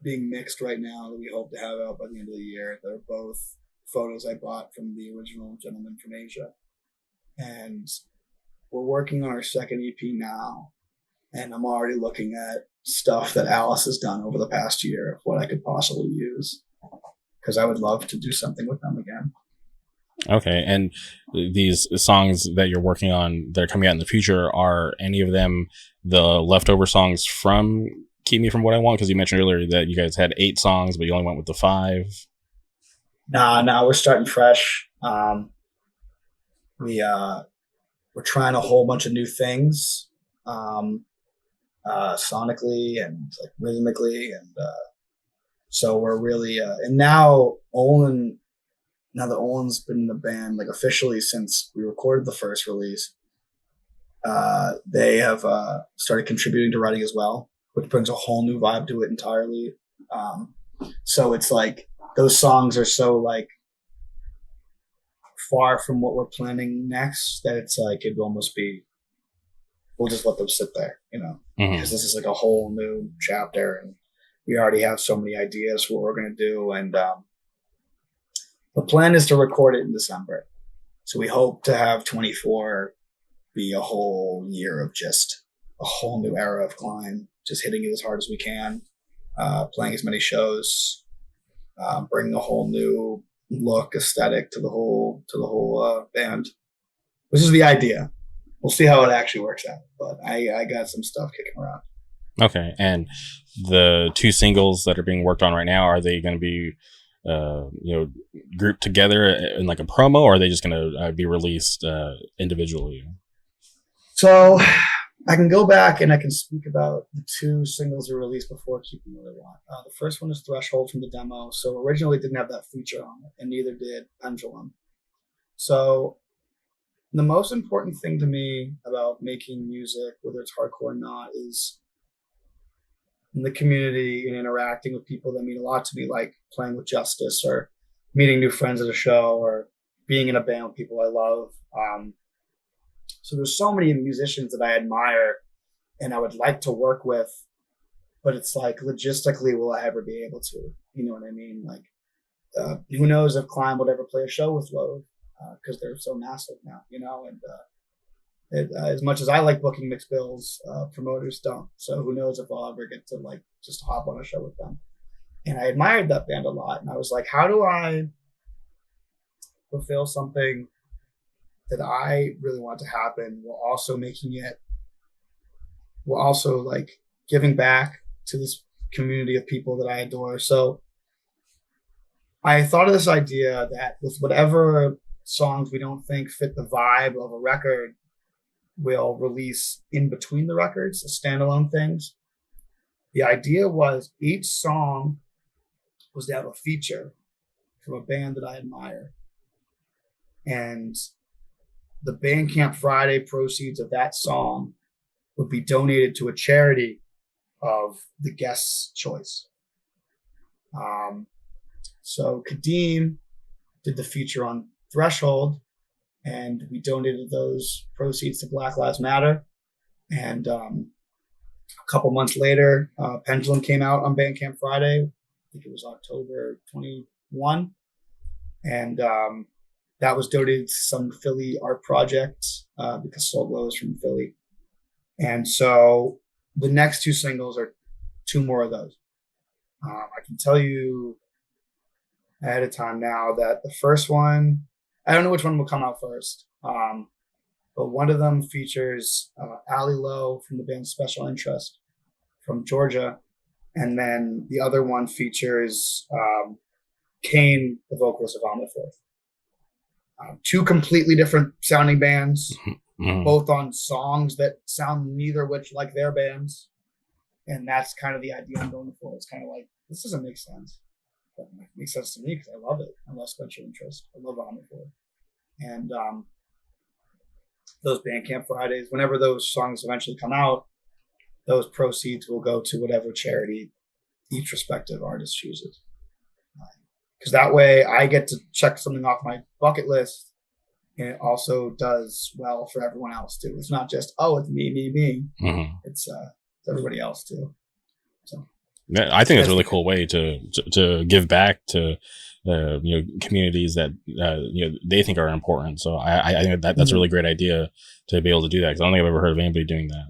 being mixed right now that we hope to have out by the end of the year. They're both photos I bought from the original gentleman from Asia. And we're working on our second EP now. And I'm already looking at stuff that Alice has done over the past year of what I could possibly use. Because I would love to do something with them again. Okay. And these songs that you're working on that are coming out in the future, are any of them the leftover songs from Keep Me From What I Want? Because you mentioned earlier that you guys had 8 songs, but you only went with the 5. Nah, we're starting fresh. We're trying a whole bunch of new things, sonically and like rhythmically, and so we're really and now Olin now that Owen's been in the band like officially since we recorded the first release, they have started contributing to writing as well, which brings a whole new vibe to it entirely. So it's like those songs are so like far from what we're planning next that it's like it'd almost be we'll just let them sit there, because this is like a whole new chapter, and we already have so many ideas for what we're going to do, and the plan is to record it in December. So we hope to have 24 be a whole year of just a whole new era of Klein, just hitting it as hard as we can, playing as many shows, bringing a whole new look, aesthetic to the whole band, which is the idea. We'll see how it actually works out, but I got some stuff kicking around. Okay, and the 2 singles that are being worked on right now, are they going to be grouped together in like a promo, or are they just going to be released individually? So I can go back and I can speak about the 2 singles we released before Keeping What I Want. The first one is Threshold from the demo. So originally it didn't have that feature on it, and neither did Pendulum. So the most important thing to me about making music, whether it's hardcore or not, is in the community and interacting with people that mean a lot to me, like playing with Justice or meeting new friends at a show or being in a band with people I love. So there's so many musicians that I admire and I would like to work with, but it's like logistically, will I ever be able to? You know what I mean? Like, who knows if Klein would ever play a show with Load, because they're so massive now, and as much as I like booking mixed bills, promoters don't. So who knows if I'll ever get to like just hop on a show with them. And I admired that band a lot, and I was like, how do I fulfill something that I really want to happen while also like giving back to this community of people that I adore. So I thought of this idea that with whatever songs we don't think fit the vibe of a record, we'll release in between the records, as standalone things. The idea was each song was to have a feature from a band that I admire. And the Bandcamp Friday proceeds of that song would be donated to a charity of the guest's choice. So Kadeem did the feature on Threshold, and we donated those proceeds to Black Lives Matter. And a couple months later, Pendulum came out on Bandcamp Friday. I think it was October 21. And that was donated to some Philly art project because Soul Glow is from Philly. And so the next 2 singles are 2 more of those. I can tell you ahead of time now that the first one, I don't know which one will come out first, but one of them features Ali Lowe from the band Special Interest from Georgia. And then the other one features Kane, the vocalist of Omniflow. 2 completely different sounding bands, both on songs that sound neither which like their bands. And that's kind of the idea I'm going for. It's kind of like, this doesn't make sense. But it makes sense to me because I love it. I love Special Interest. I love Omniflow. And those Bandcamp Fridays, whenever those songs eventually come out, those proceeds will go to whatever charity each respective artist chooses. Because that way I get to check something off my bucket list, and it also does well for everyone else too. It's not just, oh, it's me. Mm-hmm. It's everybody else too. So yeah, I think it's a really cool way to give back to communities that they think are important. So I think that's a really great idea to be able to do that, because I don't think I've ever heard of anybody doing that.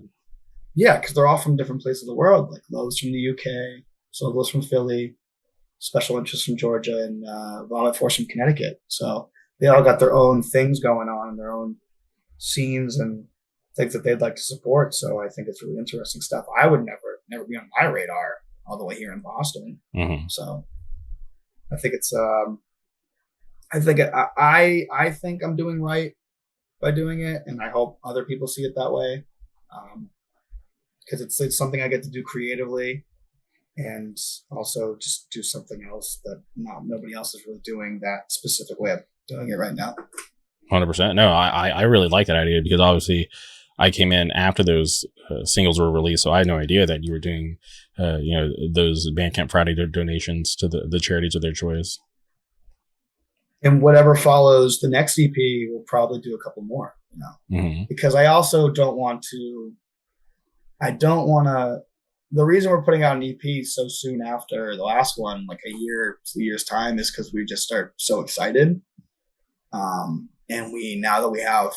Yeah, because they're all from different places of the world. Like Lowe's from the UK, Soul's from Philly, Special Interest from Georgia, and Vomit Force from Connecticut. So they all got their own things going on, their own scenes and things that they'd like to support. So I think it's really interesting stuff. I would never be on my radar all the way here in Boston. Mm-hmm. So I think it's I think I'm doing right by doing it, and I hope other people see it that way, because it's something I get to do creatively, and also just do something else that nobody else is really doing that specific way of doing it right now. 100%. No, I really like that idea, because obviously I came in after those singles were released, so I had no idea that you were doing, those Bandcamp Friday donations to the charities of their choice. And whatever follows the next EP, we'll probably do a couple more, because I also don't want to. The reason we're putting out an EP so soon after the last one, like a year, 2 years time, is because we just start so excited. And now that we have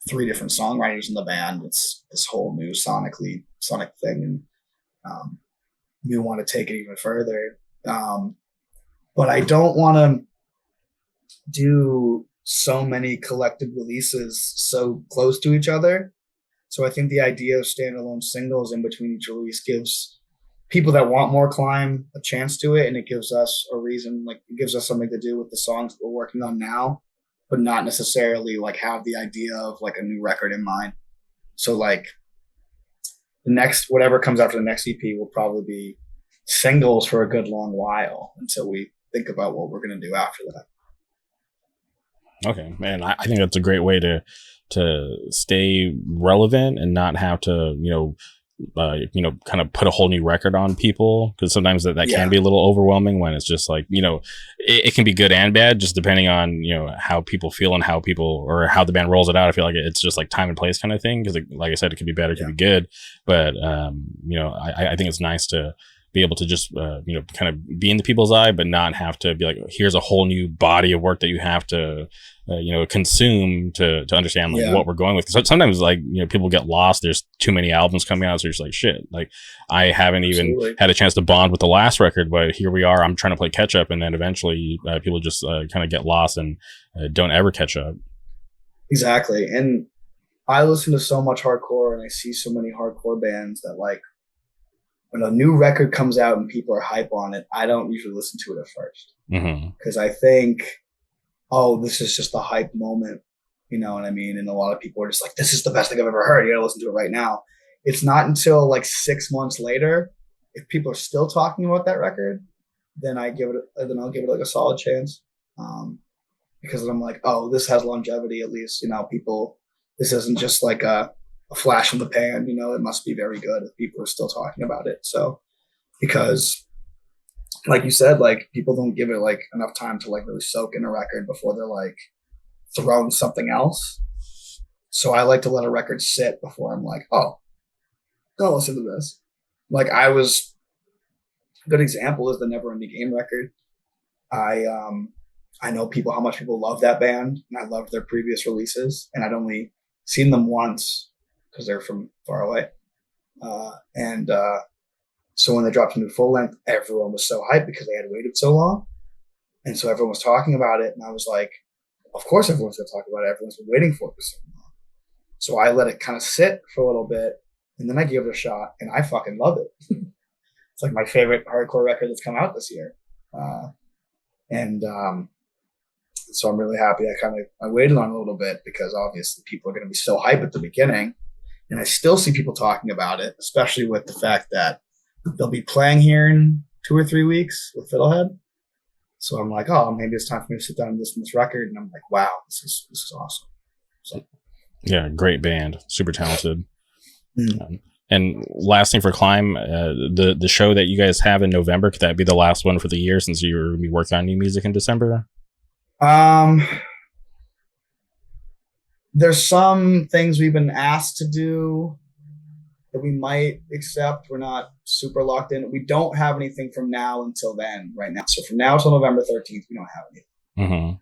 3 different songwriters in the band, it's this whole new sonic thing, and we want to take it even further. But I don't want to do so many collective releases so close to each other. So I think the idea of standalone singles in between each release gives people that want more Climb a chance to it, and it gives us a reason, like it gives us something to do with the songs that we're working on now, but not necessarily like have the idea of like a new record in mind. So like the next, whatever comes after the next EP will probably be singles for a good long while until we think about what we're going to do after that. Okay, man, I think that's a great way to stay relevant and not have to, kind of put a whole new record on people, because sometimes that can be a little overwhelming when it's just like, it can be good and bad, just depending on, how people feel and how the band rolls it out. I feel like it's just like time and place kind of thing, because like I said, it could be bad, it could be good, but I think it's nice to be able to just kind of be in the people's eye, but not have to be like, here's a whole new body of work that you have to consume to understand like what we're going with. So sometimes like people get lost, there's too many albums coming out, so you're just like, shit, like I haven't even had a chance to bond with the last record, but here we are, I'm trying to play catch up, and then eventually people just kind of get lost and don't ever catch up. Exactly. And I listen to so much hardcore, and I see so many hardcore bands that like, when a new record comes out and people are hype on it, I don't usually listen to it at first, because I think, oh, this is just a hype moment, you know what I mean? And a lot of people are just like, this is the best thing I've ever heard, you gotta listen to it right now. It's not until like 6 months later, if people are still talking about that record, then I'll give it like a solid chance, because I'm like, oh, this has longevity at least, people. This isn't just like a flash in the pan, it must be very good if people are still talking about it. So, because like you said, like people don't give it like enough time to like really soak in a record before they're like throwing something else. So I like to let a record sit before I'm like, oh, go listen to this. Like a good example is the Never Ending Game record. I know how much people love that band, and I loved their previous releases, and I'd only seen them once because they're from far away. So when they dropped a new full length, everyone was so hyped because they had waited so long. And so everyone was talking about it. And I was like, of course everyone's going to talk about it. Everyone's been waiting for it for so long. So I let it kind of sit for a little bit, and then I gave it a shot, and I fucking love it. It's like my favorite hardcore record that's come out this year. So I'm really happy I waited on it a little bit, because obviously people are going to be so hyped at the beginning. And I still see people talking about it, especially with the fact that they'll be playing here in 2 or 3 weeks with Fiddlehead. So I'm like, oh, maybe it's time for me to sit down and listen to this record. And I'm like, wow, this is awesome. So yeah, great band, super talented. And last thing for Climb, the show that you guys have in November, could that be the last one for the year, since you're going to be working on new music in December? There's some things we've been asked to do that we might accept. We're not super locked in. We don't have anything from now until then right now. So from now till November 13th, we don't have anything.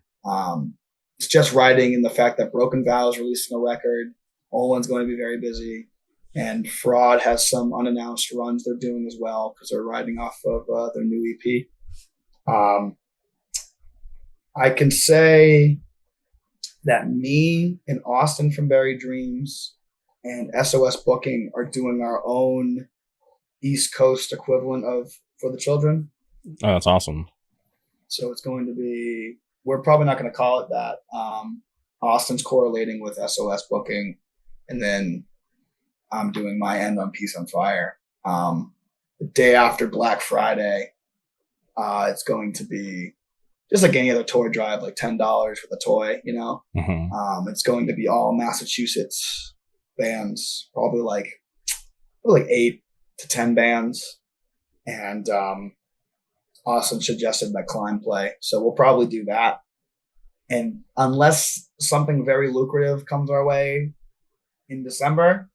It's just writing, and the fact that Broken Vow is releasing a record. Olin's going to be very busy, and Fraud has some unannounced runs they're doing as well, because they're riding off of their new EP. I can say that me and Austin from Buried Dreams and SOS Booking are doing our own East Coast equivalent of For the Children. Oh, that's awesome. So it's going to be, we're probably not going to call it that. Austin's correlating with SOS Booking, and then I'm doing my end on Peace on Fire. the day after Black Friday. It's going to be just like any other toy drive, like $10 for the toy, you know. It's going to be all Massachusetts bands, probably like 8 to 10 bands, and Austin suggested that Climb play, so we'll probably do that. And unless something very lucrative comes our way in December,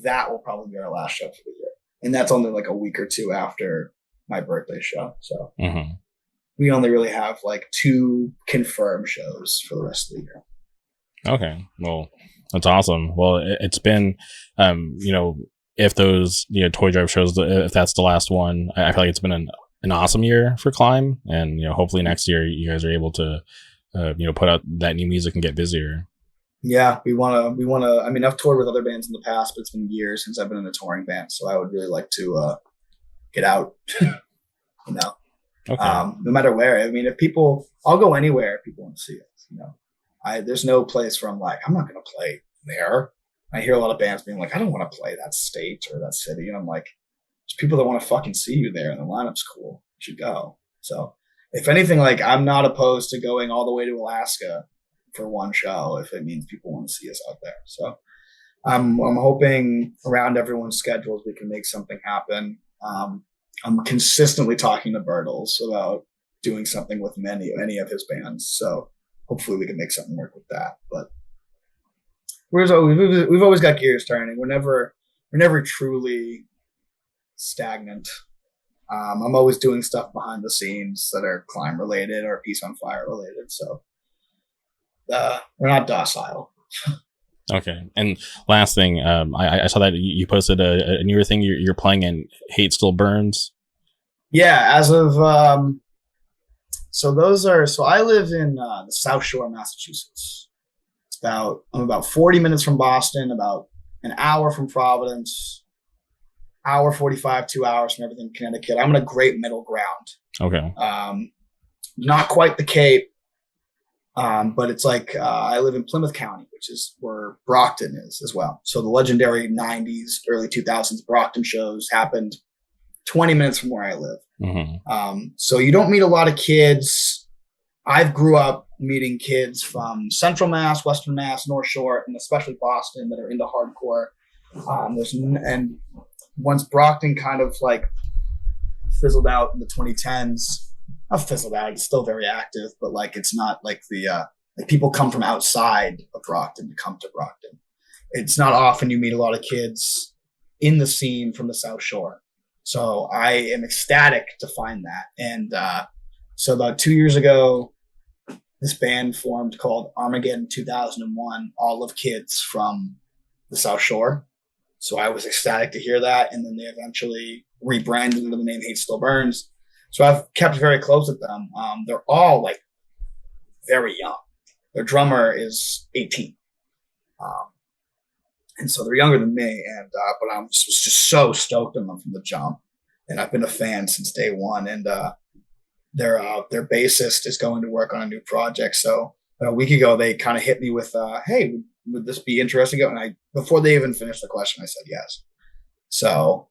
that will probably be our last show for the year, and that's only like a week or two after my birthday show. So we only really have like 2 confirmed shows for the rest of the year. Okay, well, that's awesome. Well, it's been, if those toy drive shows, if that's the last one, I feel like it's been an awesome year for Climb, and hopefully next year you guys are able to put out that new music and get busier. Yeah, we want to. I mean, I've toured with other bands in the past, but it's been years since I've been in a touring band, so I would really like to get out. Okay. No matter where. I mean, I'll go anywhere if people want to see it. There's no place where I'm like, I'm not going to play there. I hear a lot of bands being like, I don't want to play that state or that city, and I'm like, there's people that want to fucking see you there, and the lineup's cool. You should go. So, if anything, like, I'm not opposed to going all the way to Alaska for one show if it means people want to see us out there. So, I'm hoping around everyone's schedules we can make something happen. I'm consistently talking to Bertles about doing something with many of his bands. So hopefully we can make something work with that. But we've always got gears turning. We're never truly stagnant. I'm always doing stuff behind the scenes that are Climb related or Peace on Fire related. So we're not docile. Okay. And last thing, I saw that you posted a newer thing. You're playing in Hate Still Burns. Yeah, as of so I live in the South Shore, Massachusetts. I'm about 40 minutes from Boston, about an hour from Providence, hour 45, 2 hours from everything Connecticut. I'm in a great middle ground. Okay. Not quite the Cape. But it's like I live in Plymouth County, which is where Brockton is as well. So the legendary 90s, early 2000s Brockton shows happened 20 minutes from where I live. So you don't meet a lot of kids. I grew up meeting kids from Central Mass, Western Mass, North Shore, and especially Boston that are into hardcore. And once Brockton kind of like fizzled out in the 2010s, not fizzled out, it's still very active, but like it's not like the like people come from outside of Brockton to come to Brockton. It's not often you meet a lot of kids in the scene from the South Shore. So I am ecstatic to find that. And so about 2 years ago, this band formed called Armageddon 2001, all of kids from the South Shore. So I was ecstatic to hear that. And then they eventually rebranded under the name Hate Still Burns. So I've kept very close with them. They're all like very young. Their drummer is 18. And so they're younger than me. And but I was just so stoked on them from the jump. And I've been a fan since day one. And their bassist is going to work on a new project. So a week ago, they kind of hit me with, hey, would this be interesting? And before they even finished the question, I said yes. So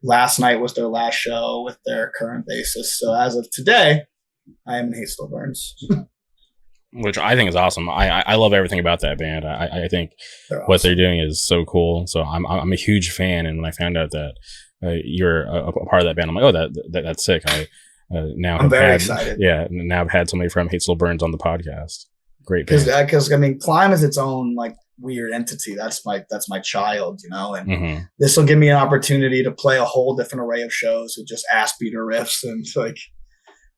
last night was their last show with their current bassist. So as of today, I am in Hate Still Burns. Which I think is awesome. I love everything about that band. I think what they're doing is so cool. So I'm a huge fan. And when I found out that you're a part of that band, I'm like, oh, that's sick. I'm very excited. Yeah, now I've had somebody from Hate Still Burns on the podcast. Great band. Because I mean, Climb is its own like weird entity. That's my child, you know. And this will give me an opportunity to play a whole different array of shows with just ass beater riffs and like,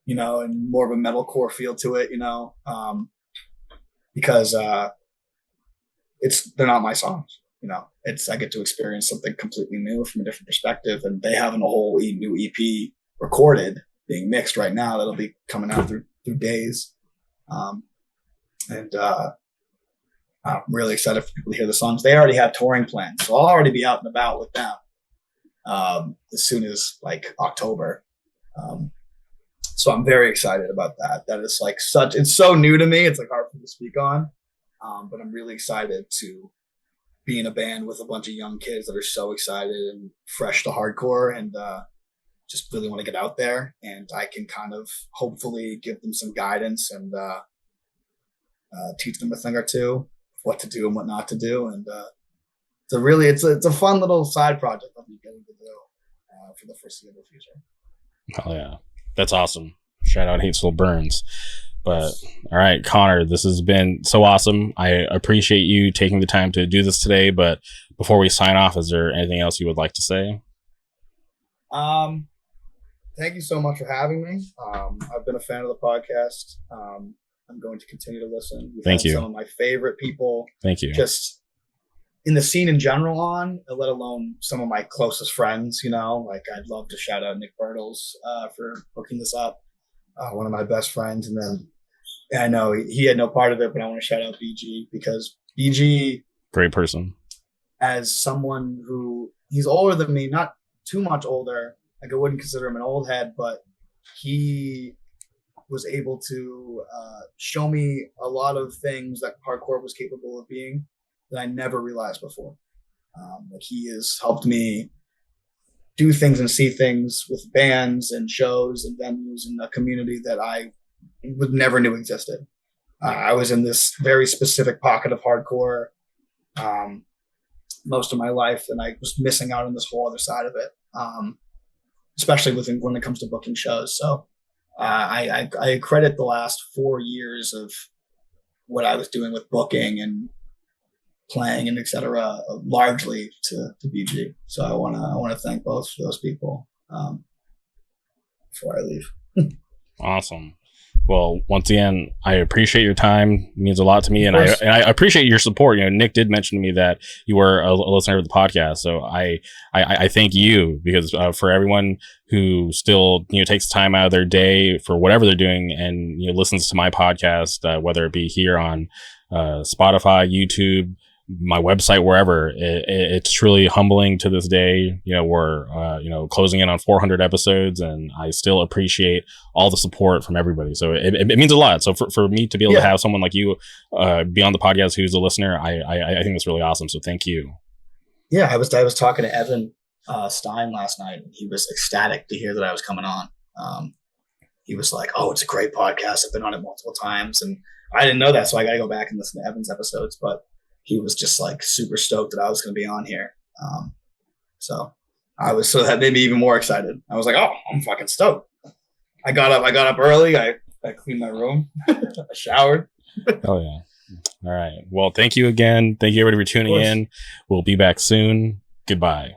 you know, and more of a metalcore feel to it, you know, because they're not my songs, you know. I get to experience something completely new from a different perspective, and they have a whole new EP recorded, being mixed right now that'll be coming out through days, and I'm really excited for people to hear the songs. They already have touring plans, so I'll already be out and about with them as soon as like October. So I'm very excited about that. That is like it's so new to me. It's like hard for me to speak on, but I'm really excited to be in a band with a bunch of young kids that are so excited and fresh to hardcore and just really want to get out there. And I can kind of hopefully give them some guidance and teach them a thing or two, what to do and what not to do. And so really, it's a fun little side project that I'm getting to do for the foreseeable future. Oh yeah, that's awesome. Shout out Hatesville Burns. But all right, Connor, this has been so awesome. I appreciate you taking the time to do this today. But before we sign off, is there anything else you would like to say? Thank you so much for having me. I've been a fan of the podcast. I'm going to continue to listen. Thank you. Some of my favorite people. Thank you. Just in the scene in general on, let alone some of my closest friends, you know, like I'd love to shout out Nick Bertles for hooking this up. One of my best friends. And then I know he had no part of it, but I want to shout out BG because BG, great person. As someone who he's older than me, not too much older. Like I wouldn't consider him an old head, but he was able to show me a lot of things that hardcore was capable of being that I never realized before. Like he has helped me do things and see things with bands and shows and venues in a community that I would never knew existed. I was in this very specific pocket of hardcore most of my life, and I was missing out on this whole other side of it, especially when it comes to booking shows. So I credit the last 4 years of what I was doing with booking and playing and etc. largely to BG. So I want to thank both of those people before I leave. Awesome. Well, once again, I appreciate your time. It means a lot to me, and I appreciate your support. You know, Nick did mention to me that you were a listener of the podcast, so I thank you because for everyone who still takes time out of their day for whatever they're doing and listens to my podcast, whether it be here on Spotify, YouTube, my website, wherever, it's truly humbling to this day. We're closing in on 400 episodes, and I still appreciate all the support from everybody. So it means a lot. So for me to be able to have someone like you be on the podcast who's a listener, I think that's really awesome. So thank you. Yeah, I was talking to Evan Stein last night, and he was ecstatic to hear that I was coming on. He was like, "Oh, it's a great podcast. I've been on it multiple times," and I didn't know that, so I got to go back and listen to Evan's episodes, but he was just like super stoked that I was going to be on here. So that made me even more excited. I was like, oh, I'm fucking stoked. I got up early. I cleaned my room. I showered. Oh yeah. All right. Well, thank you again. Thank you everybody for tuning in. We'll be back soon. Goodbye.